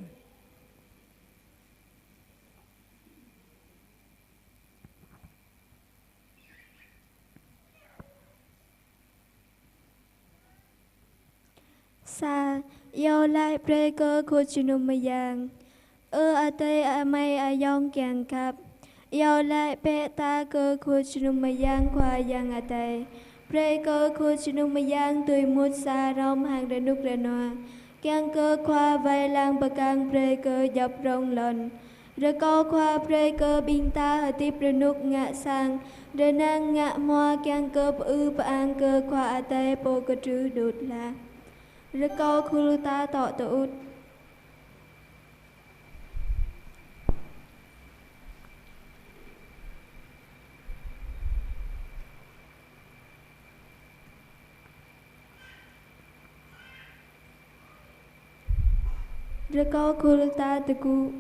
xa yêu lại pre cơ khu chunum mà giang a tê a mây a yong kiang khắp yêu lại pe ta cơ khu chunum mà giang khoa giang a tê pre cơ khu chunum mà giang tùy mút xa rong hàng đền nục đền hoa kiang cơ khoa vai lang bạc cang pre cơ dập rong lon rồi câu khoa pre cơ binh ta ở tiếp đền nục ngạ sang rồi nang ngạ moa kiang cơ bang cơ khoa a tê po cơ trứ đột la rồi câu khu ta tọ tụ rồi câu khu ta tự cụ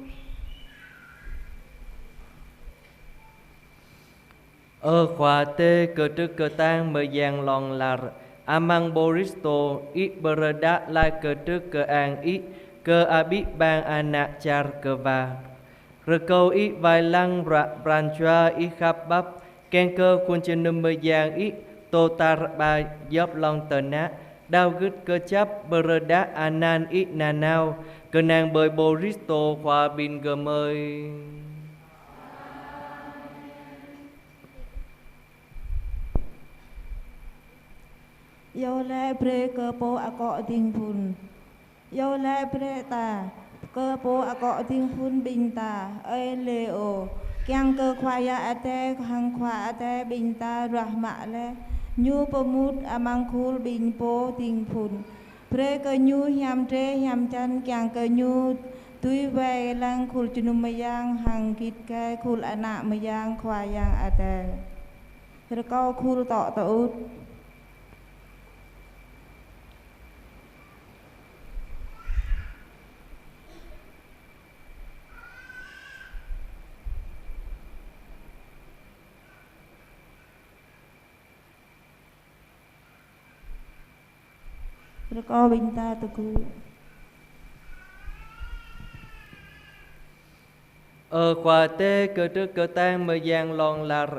Khoa tê cơ trức cơ tang mơ giang lòng lar Amang Boristo ít berada lai cơ trức cơ an ít cơ abit bang anak char cơ va rồi câu ít vài lăng branchua ít khắp bắp ken cơ quân chân nâm mơ giang ít tô tar ba dốc lòng tờ nát đau gứt cơ chấp berada anan ít nanao cơ nàng bơi Boristo khoa bin gơ mơi Yo le pre cơ po a cọ ting phun Yo le pre ta cơ po a cọ ting phun bình ta ơi leo kiang cơ khoa ya ate hang khoa ate bình ta rahma le nhu pamut amang khul bình po ting phun pre cơ nhu hiam tre hiam chan kiang cơ nhu tui ve lang khul chunum mayang hang kit kai khul anak mayang khoa yang ate rồi câu khul tọ tụ rồi có bình ta tự cụ khoa tê cơ trức cơ tang mơ giang lòng lar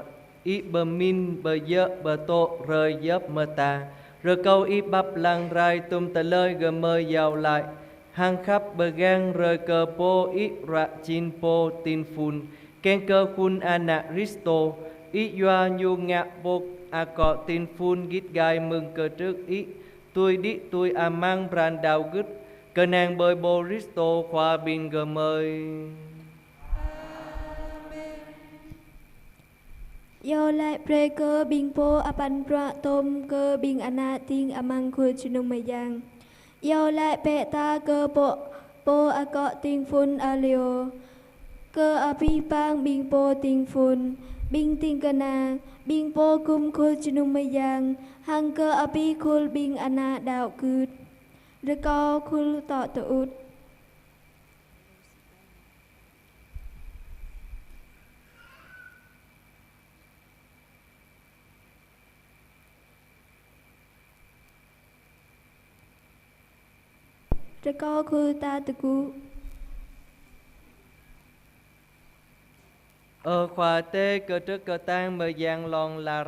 ít bờ min bờ dơ bờ tô rơi dấp mơ ta rồi câu ít bắp lăng rai tum tờ lời gờ mơ giàu lại hang khắp bờ gang rơi cơ po ít rạ chin po tin phun ken cơ phun ana risto ít doa nhu ngạ bốc a cọ tin phun gít gai mừng cơ trức ít tôi đi tôi amang brand đào gứt cơ nàng bơi Boristo khoa bin gờ mơi yêu lại pre cơ binh po apan pra tom cơ binh ana ting amang khu chunum mà giang yêu lại pe ta cơ po a cọ ting phun alio cơ api pang binh po ting phun binh ting kana binh po kum khu chunum mà giang hang cơ api khul binh ana đạo cư rồi câu khul tọ tụ rồi câu khul ta tự cụ khoa tê cơ trức cơ tang mơ giang lòng lar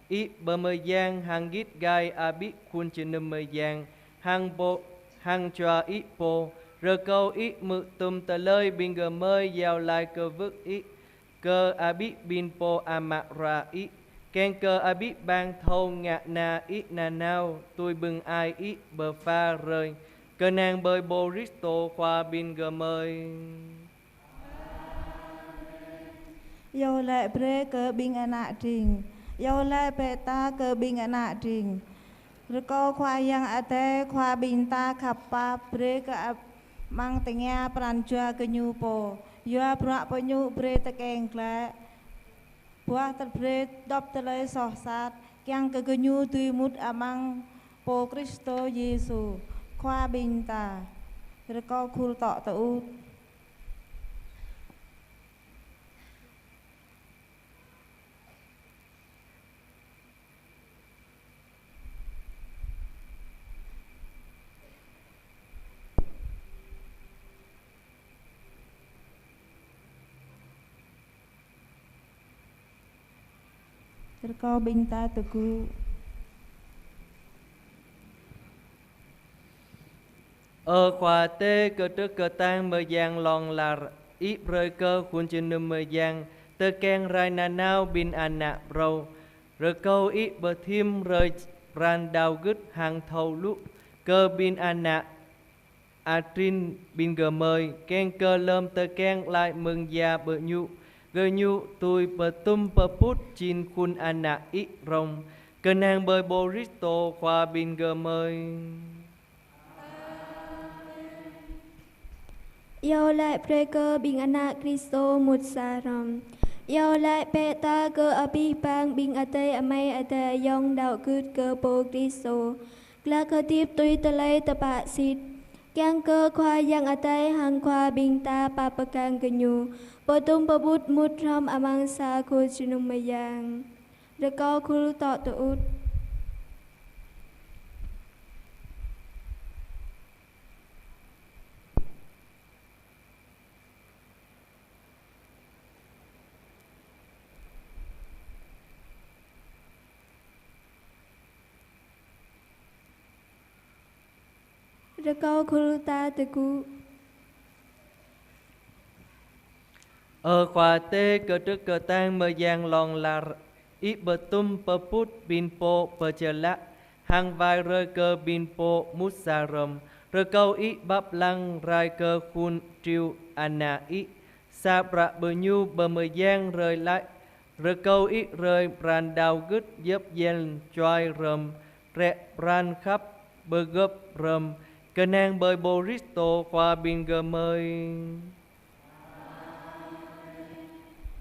ít bờ mơ giang hang gít gai abit khuôn chân nâm mơ giang hang choa ít po rồi câu ít mự tum tờ lời bin gờ mơi giàu lại cơ vức ít cơ abit bin po amak ra ít ken cơ abit bang thâu ngạ na ít na nao tôi bừng ai ít bờ pha rơi cơ nàng bơi Boristo khoa bin gờ mơi Yo le pre cơ binh anak trình Yo le pe ta cơ binh anak trình rồi có khoa yang ate khoa binh ta khắp pa pre cơ mang tengah pranjua ke nyu po yo pra po nyu pre ta keng kla buah ta pre dop ta le soh sat kyang ke nyu tui mut amang po Kristo Yesu khoa binh ta rồi có khul tọ ta ut rồi có binh ta tự cụ khoa tê cơ trước cơ tang mơ giang lòng là ít rơi cơ khuôn chân nâm mơ giang tơ keng rai na nao bin an nạ râu rơ câu ít bờ thiêm rơi ran đào gứt hàng thầu lũ cơ bin an nạ Atrin bin gờ mời keng cơ lơm tơ keng lại mừng già bờ nhu tôi bờ tum bờ pút chin khun an nạ ít rồng cơ nàng bơi Boristo khoa bin gờ mời Yêu lại preke bing anak Kristo mut saram. Yêu lại pe ta cơ api pang bing ate amai ate yong đạo cướt cơ po Kristo. Kla cơ tiếp tui ta lấy ta bạ xịt. Kiang cơ khoa yang ate hang khoa bing ta pa pakang kenyu. Po tum pa bút mut ram amang sa khu chinung mayang. Re ko khul to tu ut. Re ko khul ta te ku. Khoa tê cơ trước cơ tang mơ giang lòng là ít bờ tum bờ pút bin po bờ chờ lạ hàng vai rơi cơ bin po mút sa rầm rơi câu ít bắp lăng rai cơ khun triu anna ít sa bra bờ nhu bờ mơ giang rơi lại rơi câu ít rơi ran đào gứt dấp yen choai rầm rẹ ran khắp bờ gấp rầm cơ nàng bơi Boristo khoa bin gờ mơi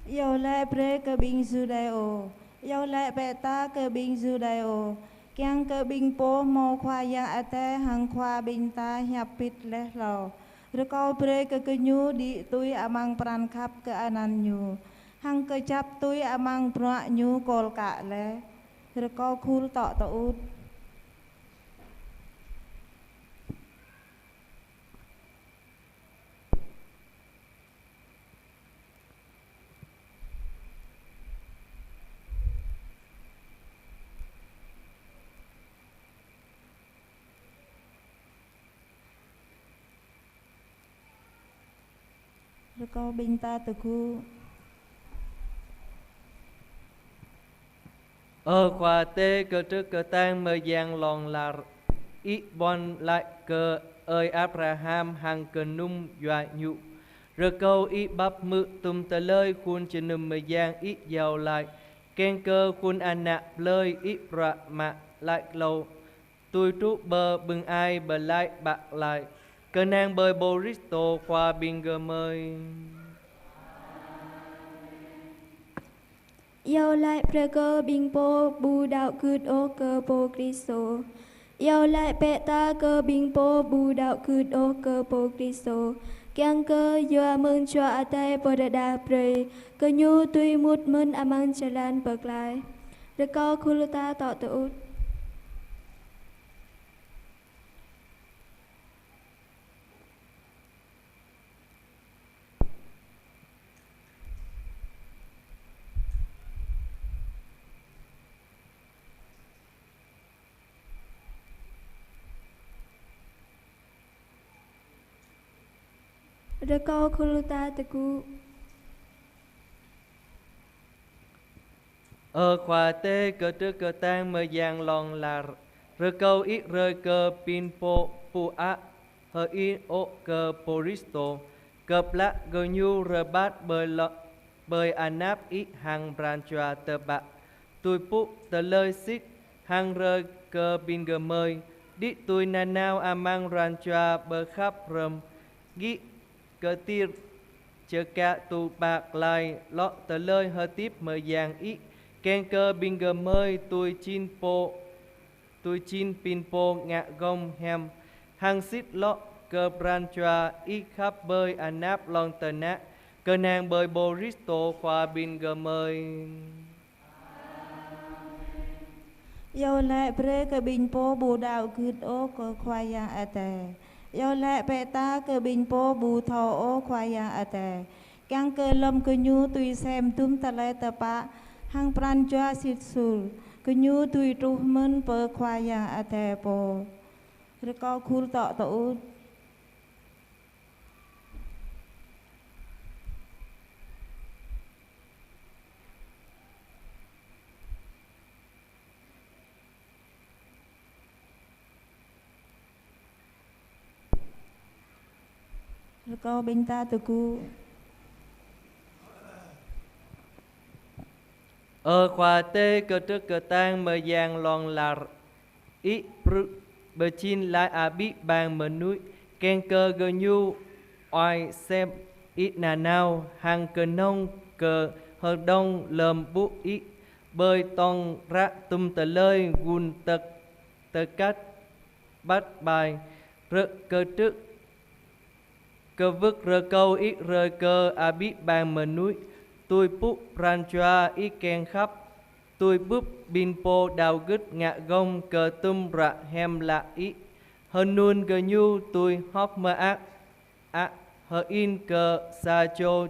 Yêu lại pre cơ binh Judeo, yêu lại bệ ta cơ binh Judeo, kiang cơ binh po mô khoa yang ate hang khoa binh ta hiệp pit leh lo. Rồi câu pre cơ nhu đi tui amang pran khắp cơ anan nhu, hang cơ chắp tui amang pra nhu kol cả le. Rồi câu khul tọ tọ út. Rồi câu binh ta từ khu. Khoa tê cơ trước cơ tang mơ giang lòng là ít bon lại cơ ơi Abraham hàng cơ nung dọa nhụ rồi câu ít bắp mự tum tờ lời khuôn chân nùm mơ giang ít giàu lại khen cơ khuôn an nạ lời ít rạ mạ lại lâu tôi trú bờ bừng ai bờ lại bạc lại cơ nàng bơi Boristo khoa bin gờ mơi Yêu lại preke bing po bu đạo cướt ô cơ po Kristo. Yêu lại pe ta cơ bing po bu đạo cướt ô cơ po Kristo. Kiang cơ yua mừng cho ate podada pre cơ nhu tui mut mun amang jalan bậc lại. Re ko khuluta tọ tự út. Re ko khuluta te ku. Khoa tê cơ trước cơ tang mơ giang lòng là rơ câu ít rơi cơ pin po pu a hơ in ô cơ Boristo cơ plạ gơ nhu rơ bát bơi anap ít hàng branchua tờ bạ tôi pu tờ lời xích hàng rơi cơ pin gơ mơi đi tôi nà nao amang branchua bờ khắp rầm ghi cơ tir chờ cả tù bạc lại lọ tờ lời hơ tiếp mơ giang ít keng cơ bing gờ mơi tôi chin pin po ngạ gông hem hang xít lọ cơ branchua ít khắp bơi anap long tờ nạ cơ nàng bơi Boristo khoa bing gờ mơi Yêu lại pre cơ binh po bu đạo cướt ô cơ khoa yang ate. Yêu lại bệ ta cơ binh po bu thọ ô khoa yang ate. Kiang cơ lâm cơ nhu tùy xem tum ta lệ ta pa hang pran choa sit sul cơ nhu tùy tru mơn pơ khoa yang ate po. Rồi câu khul tọ tọ út. có bình ta từ cú khoa tê cơ trức cơ tang mơ giang lòng là ý bờ chin lại bị bang mờ núi keng cơ gơ nhu oai xem ít nà nào hàng cơ nông cơ hờ đông lầm bút ít bơi tông ra tum tờ lơi gun tờ cắt bắt bài rơ cơ trức cơ vức rơ câu ít rơ cơ bị bang mờ núi tôi bút ran choa ít keng khắp tôi búp bin po đào gứt ngạ gông cờ tum rạ hem lạ ý hơn nun cờ nhu tôi hóc mơ ác hờ in cờ sa chô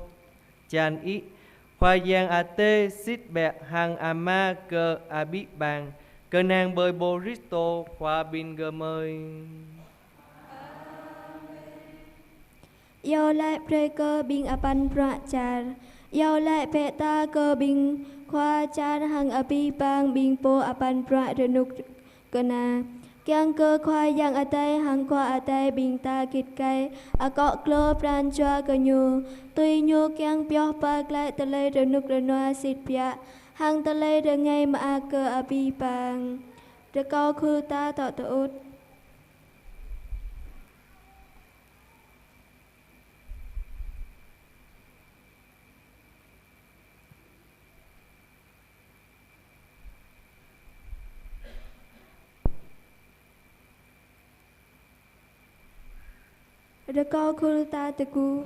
chan ý khoa giang tê xít bẹ hàng ma cờ bị bàng cờ nàng bơi boristo khoa bin gơ mơi Yêu lại pre cơ binh apan pra char yêu lại pe ta cơ binh khoa char hang api bang bing po apan pra renuk kena kyang cơ khoa yang atai hang khoa atai bing ta kit kai akok klo pran chua cơ nyu tui nyu kyang pyo pa klai tale renuk renua sit pya hang tale rengai ma cơ api bang re kau khu ta to to ut Ada kau kulta teku.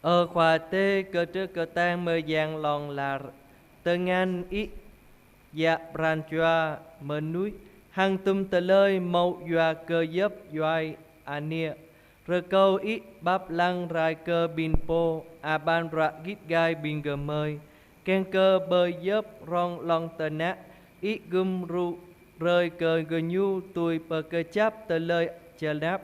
Khoa tê cơ trức cơ tang mơ giang lòng là tơ ngan ý dạ bran choa mơ núi hang tum tơ lơi mâu doa cơ dấp doai ania rơ câu ý bắp lăng rai cơ bin po ban ra gít gai bin gờ mơi ken cơ bơi dấp rong long tơ nát ý gum ru rơi cờ gờ nhu tui bờ cơ chắp tờ lời chờ đáp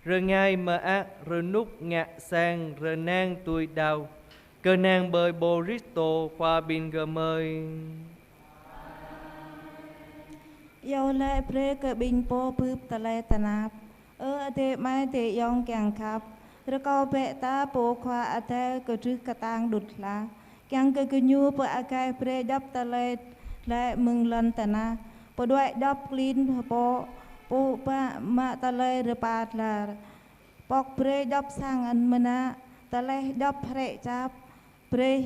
rơ ngay mơ ác rơ nút ngạ sang rơ nang tui đau cơ nang bơi boristo khoa bin gờ mơi yêu lại pre cơ bình po bướp tà lê tà nạp ate mai te yong kyang khắp rồi câu bệ ta po khoa ate cơ trước cả tang đụt lá kyang cơ nhu po akai pre đắp tà lê lại mừng lần tà na po đuổi đắp clean po pa ma tà lê rồi pat là pok pre đắp sang ăn mana tà lê đắp rệ chắp pre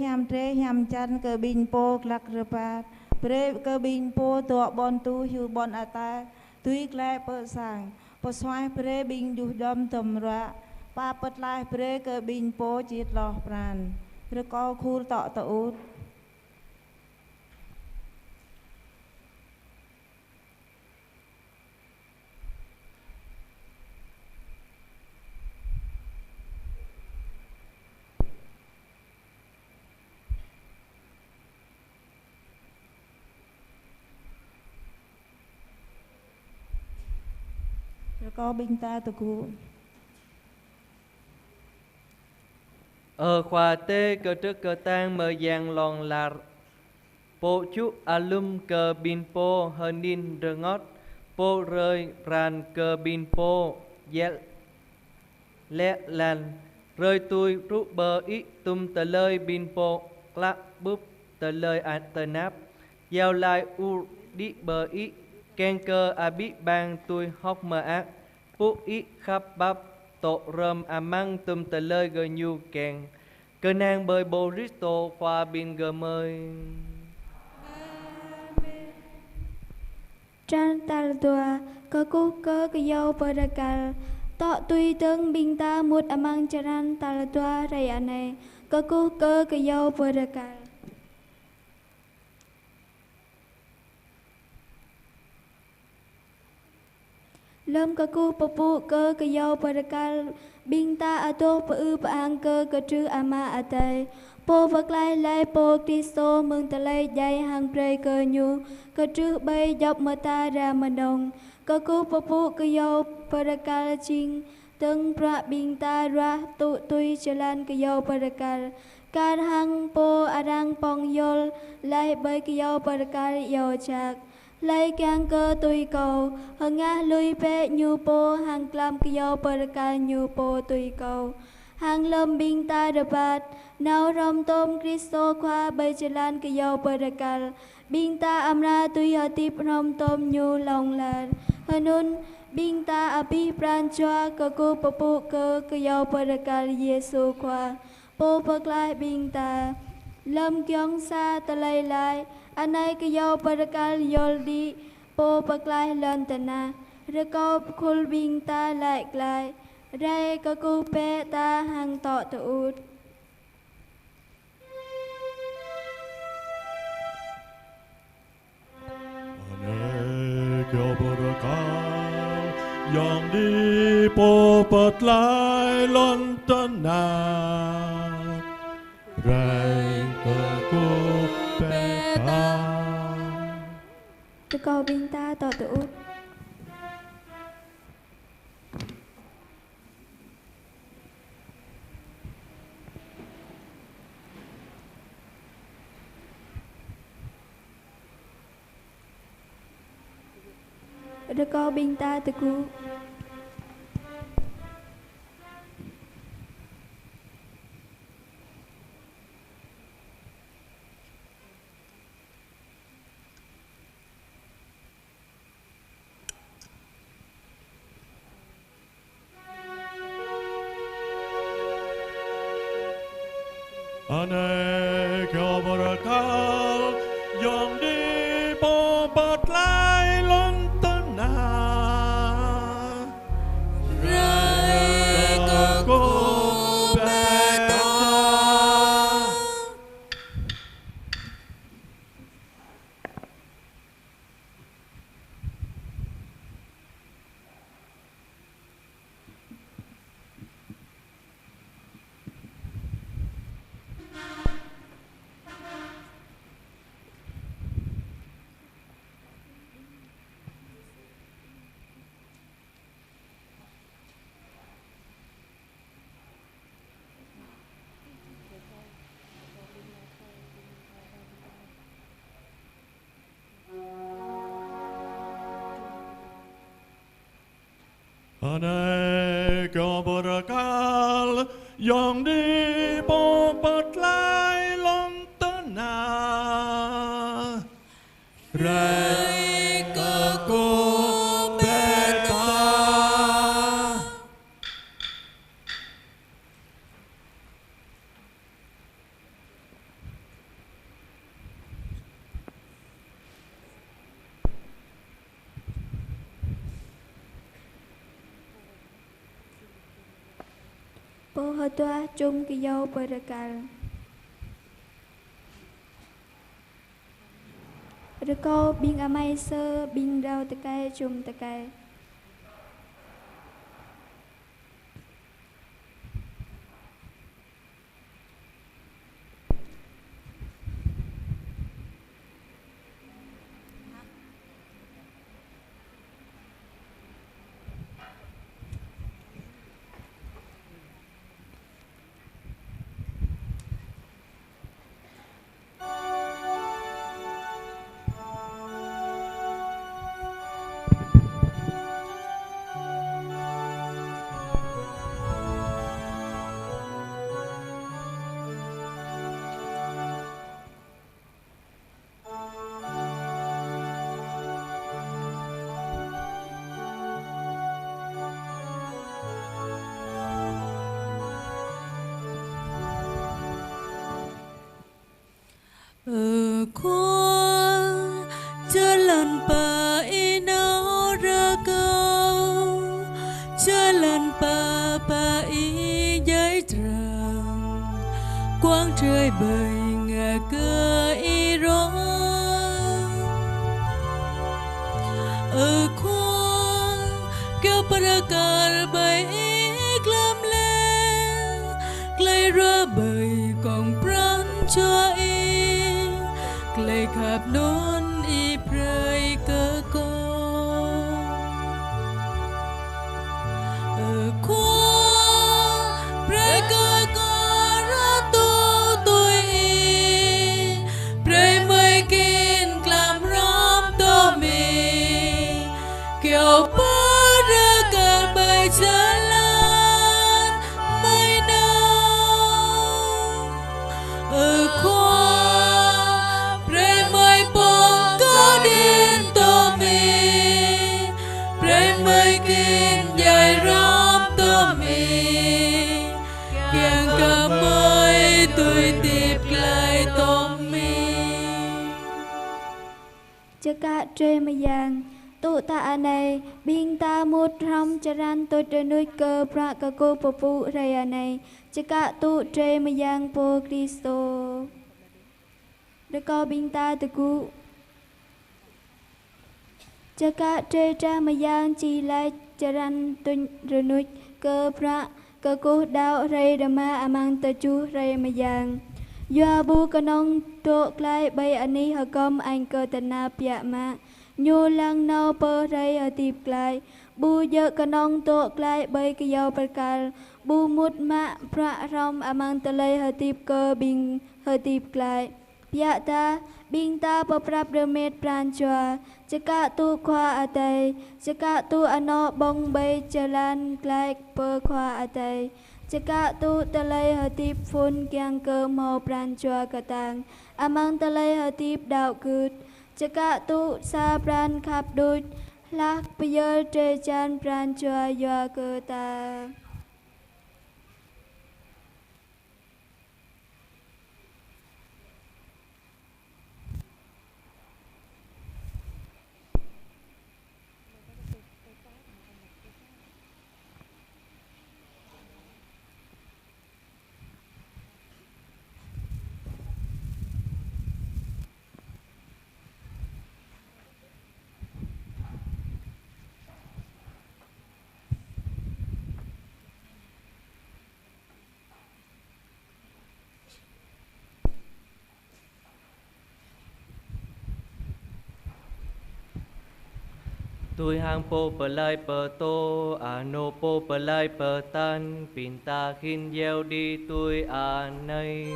hiam chan cơ bình po lạc rồi pat pre cơ bình po tọa bon tu hiu bon ata tui klai po sang po xoay pre bình du đom tầm ra pa pet lai pre cơ bình po chiết lo pran rồi co khu tọ tọ út có bình ta từ cũ khoa tê cơ trức cơ tang mơ giang lòng là po chu alum cơ bin po hơn nin rơ ngót po rơi ran cơ bin po yel lẹ lan rơi tui rú bờ ý tum tờ lời bin po lạ búp tờ lời tờ náp gieo lại u đi bờ ý ken cơ bị bang tui hóc mơ ác pu ý khắp bắp tổ rơm mang tum tờ lời gờ nhu kèn cơ nàng bơi boristo khoa bin gờ mơi Tran tal tua cơ cú cơ dâu perakal tọ tui tương binh ta mut amang charan tal tua ray ane cơ cú cơ dâu perakal lâm cơ cú papu cơ dâu perakal binh ta ato pu paang cơ trư ama ate po vật lai lai po Cristo mừng ta lai dây hàng pre cơ nhu cơ trư bay dọc mơ ta ra mà đồng cơ cú papu cơ dâu perakal ching từng pra binh ta ra tụ tui chalan cơ dâu perakal kar hang po arang pong yol lai bay cơ dâu perakal yo chak lấy càng cơ tùy cầu hằng ngã lui pe nhu po hàng clam kiyo perka nhu po tùy cầu hàng lâm binh ta đập bát nấu rom tôm Cristo khoa bay jalan kiyo perka binh ta amra tùy hợp tiếp rom tôm nhu lòng là hanun binh ta api pran choa cơ cô papu cơ kiyo perka Giêsu khoa po perklai binh ta lâm kyong sa talai lai anai kiyo perka yoldi po perklai lantana rekau khul bing ta lại lại rai cơ cô pe ta hàng tọ tụt Kyo Barakal Yang di popat lai lontana Rai Kaku Peta rekau bing ta tọ tụt rekau bing ta teku Ane Kyo Barakal Yang di popat lai lontana Rai Kaku Peta Ane Kyo Barakal Yang di popat lai lontana Rai Kaku Peta po hatwa chung kiyo perka rekau bing amai sơ bing rau tekai chung tekai ở con cho lần pa ino ra câu cho lần pa giấy trăng quang trời bời ngả cơ y rong ở con kêu parakal bay glam lên clay ra bời còn pran cho clay khắp non y pray cơ con ở con pray cơ con ra tu tôi pray mới kín clam rom to mi cả trê mà giang tụ tạ này biên ta một rong chả ran tôi trở nuôi cơ pra cả cô bố phụ rầy này chả cả tụ trê mà giang po Cristo để có biên ta từ cụ chả cả trê cha mà giang chỉ lại chả ran tôi trở nuôi cơ pra cả cô đạo rầy đà ma amang tơ chú rầy mà giang doa bu kanong to klai bay ani hakom anh cơ tận na pia ma nhu lang nau pơ rây ở tiệp klai bu dơ kanong to klai bay cái dao perkal bu mut ma pra rom amang talay ở tiệp cơ bing ở tiệp klai pia ta bing ta pơ prap remet pran chua chaka tu khoa atay chaka tu ano bong bay chalan klai pơ khoa atay chaka tu talay hợp tiếp phun kiang cơ màu pran chua cả tang amang talay hợp tiếp đạo cướt chaka tu sa pran khap đôi lắc bây giờ trê chan pran chua doa cơ ta Tôi hang po bờ lai bờ tô no po bờ lai bờ tan pin ta khin gieo đi tôi nay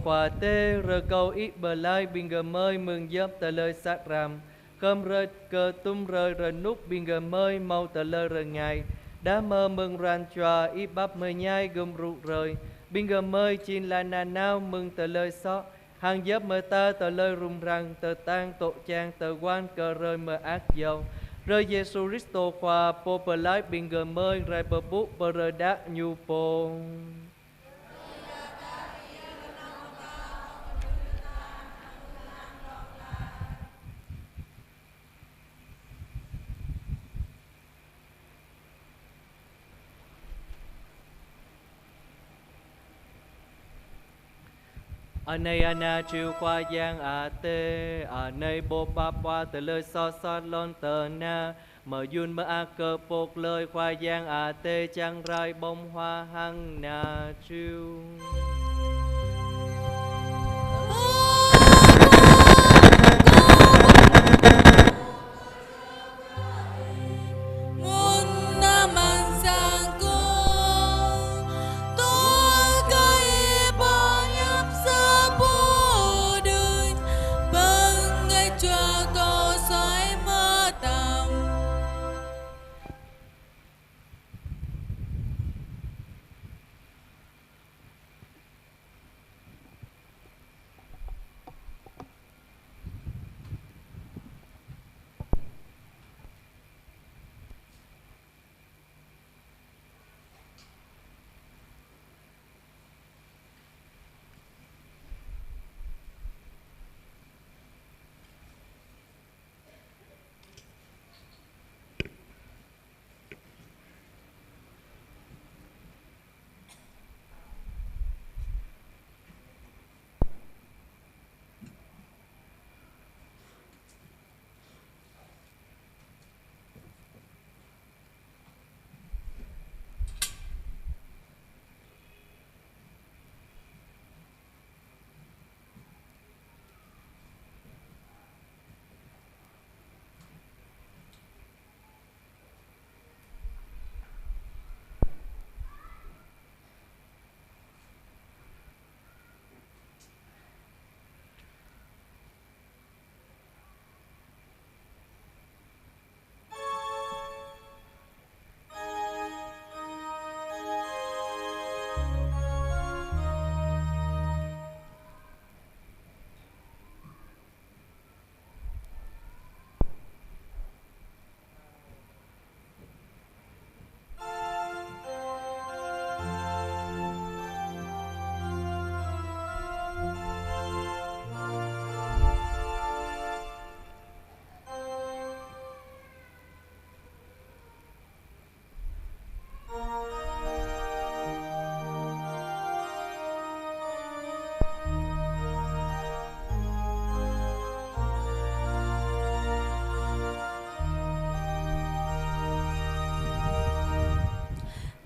khoa tê rơ câu ít bờ lai bình gờ mơi mừng dấp tờ lời sát ram cơm rơi cơ tum rơi rơi nút bình gờ mơi mau tờ lời rơi ngày đã mơ mừng ran choa ít bắp mơi nhai gồm rụt rơi bình gờ mơi chín là nà nao mừng tờ lời xó hàng dấp mơ ta tờ lời rung răng tờ tang tổ trang tờ quan cờ rơi mơ ác dâu rơi Giêsu Christo khoa po bờ lai bình gờ mơi rai bờ bút bờ rơi đá nhu po anh này anh chiều qua giang tê anh này bộ ba qua từ lời so lon tờ na mở yun mở cơ bột lời qua giang tê chẳng rai bông hoa hăng na chiều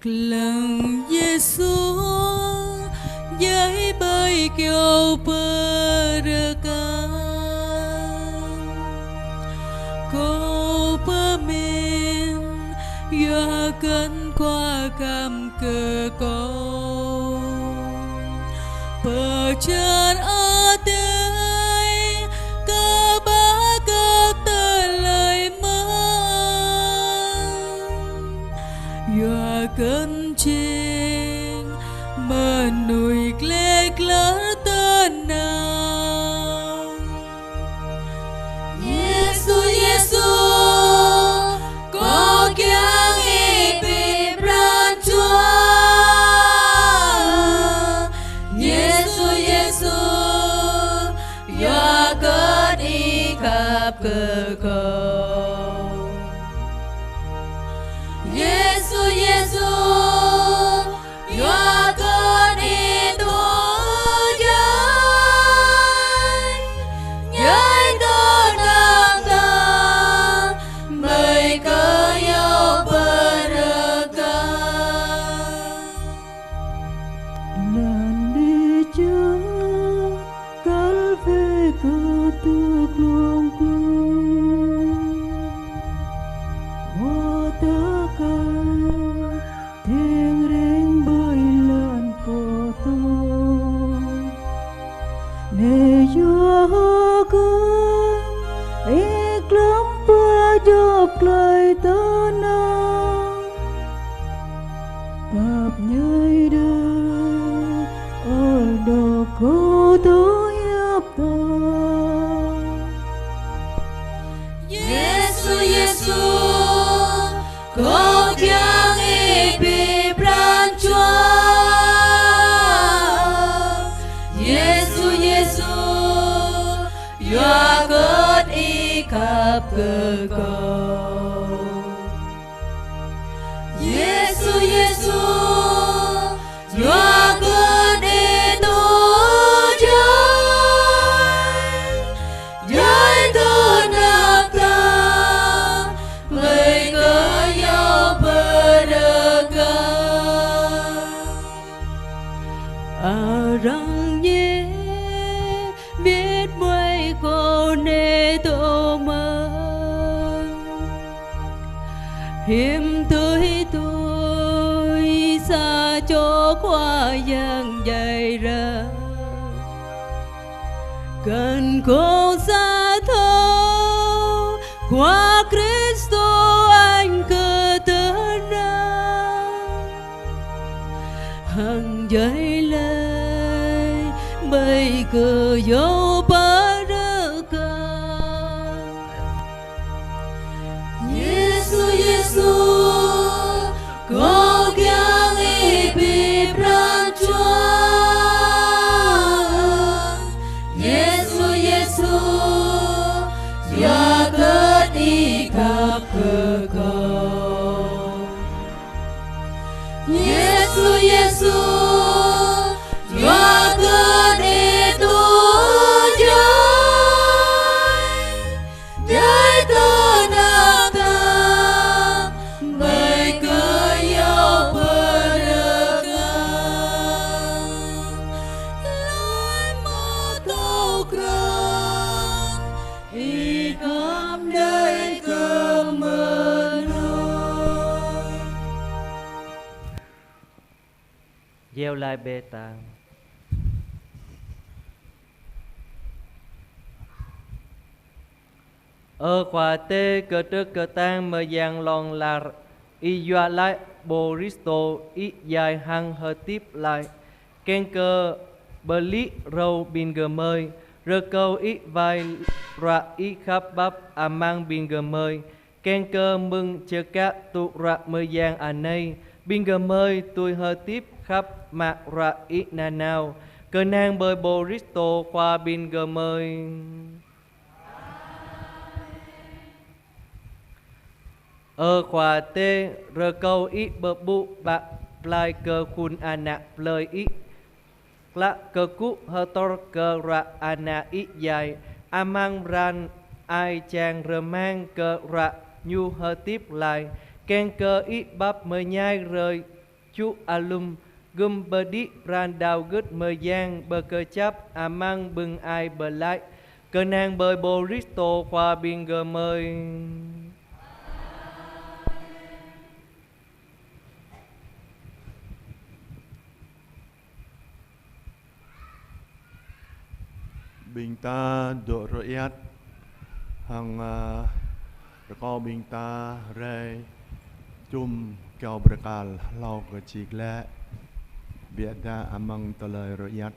lần Giêsu với bay kêu bờ ca cô bờ miền do cơn qua cam cơ cô bờ chân ở đây cơ ba cơ tơ lời mơ do cơn trên mơ nùi lệ lỡ tên nào Giêsu Giêsu có kiang y bị ran chúa Giêsu Giêsu do cơn y khắp cơ cầu Giêsu Giêsu do cơn y tu giới tôi đang ta mời cơ yêu bờ ca lần đi trước cál về cơ tước luồng quên hoa tơ cay thiên rèn bơi lần phố tôi để chúa con ít lắm bữa chụp lời tớ nào bập nhơi đời ở độ cô tôi ấp tôi Giêsu Giêsu có kiang y bị ran chúa Giêsu Giêsu do cơn y khắp cơ cầu Giêsu Giêsu do cơn y tu giới tôi nạp ta mời cơ yêu bờ ca rằng nhé biết mấy cô nê tô mơ hiểm tới tôi xa chỗ qua giang dày ra cần cô xa thâu qua Cristo anh cơ tớ na hằng dậy lời bay cơ dấu bờ ca Giêsu Giêsu có kiang y bị ran chúa Giêsu Giêsu do cơn y khắp cơ cầu Giêsu Giêsu do cơn y tu giới tôi nạp ta mời cơ yêu bờ ca lối mơ tô gran y khắp nơi cơ mơ nơi gieo lại bê tàng khoa tê cơ trức cơ tang mơ giang lòng là y doa lại bồ risto y dài hăng hơ tiếp lại kênh cơ bờ lý râu bin gờ mơi rơ câu y vai ra y khắp bắp mang bin gờ mơi kênh cơ mừng chờ các tụ ra mơ giang này bin gờ mơi tôi hơ tiếp khắp mạc ra y nà nào cơ nàng bơi bồ risto qua bin gờ mơi khoa tê rơ câu ít bờ bụ bạc plai cơ khun ana lời ít lạ cơ cụ hơ tor cơ ra ana ít dài amang ran ai chàng rơ mang cơ ra nhu hơ tiếp lại ken cơ ít bắp mơ nhai rơi chú alum gum bờ đi ran đào gứt mờ giang bờ cơ chấp mang bưng ai bờ lại cơ nàng bơi Boristo qua biên gờ mơi. Bình ta độ rakyat hang reko bình ta re chum kau berkal lau ke cikle biada amang talai rakyat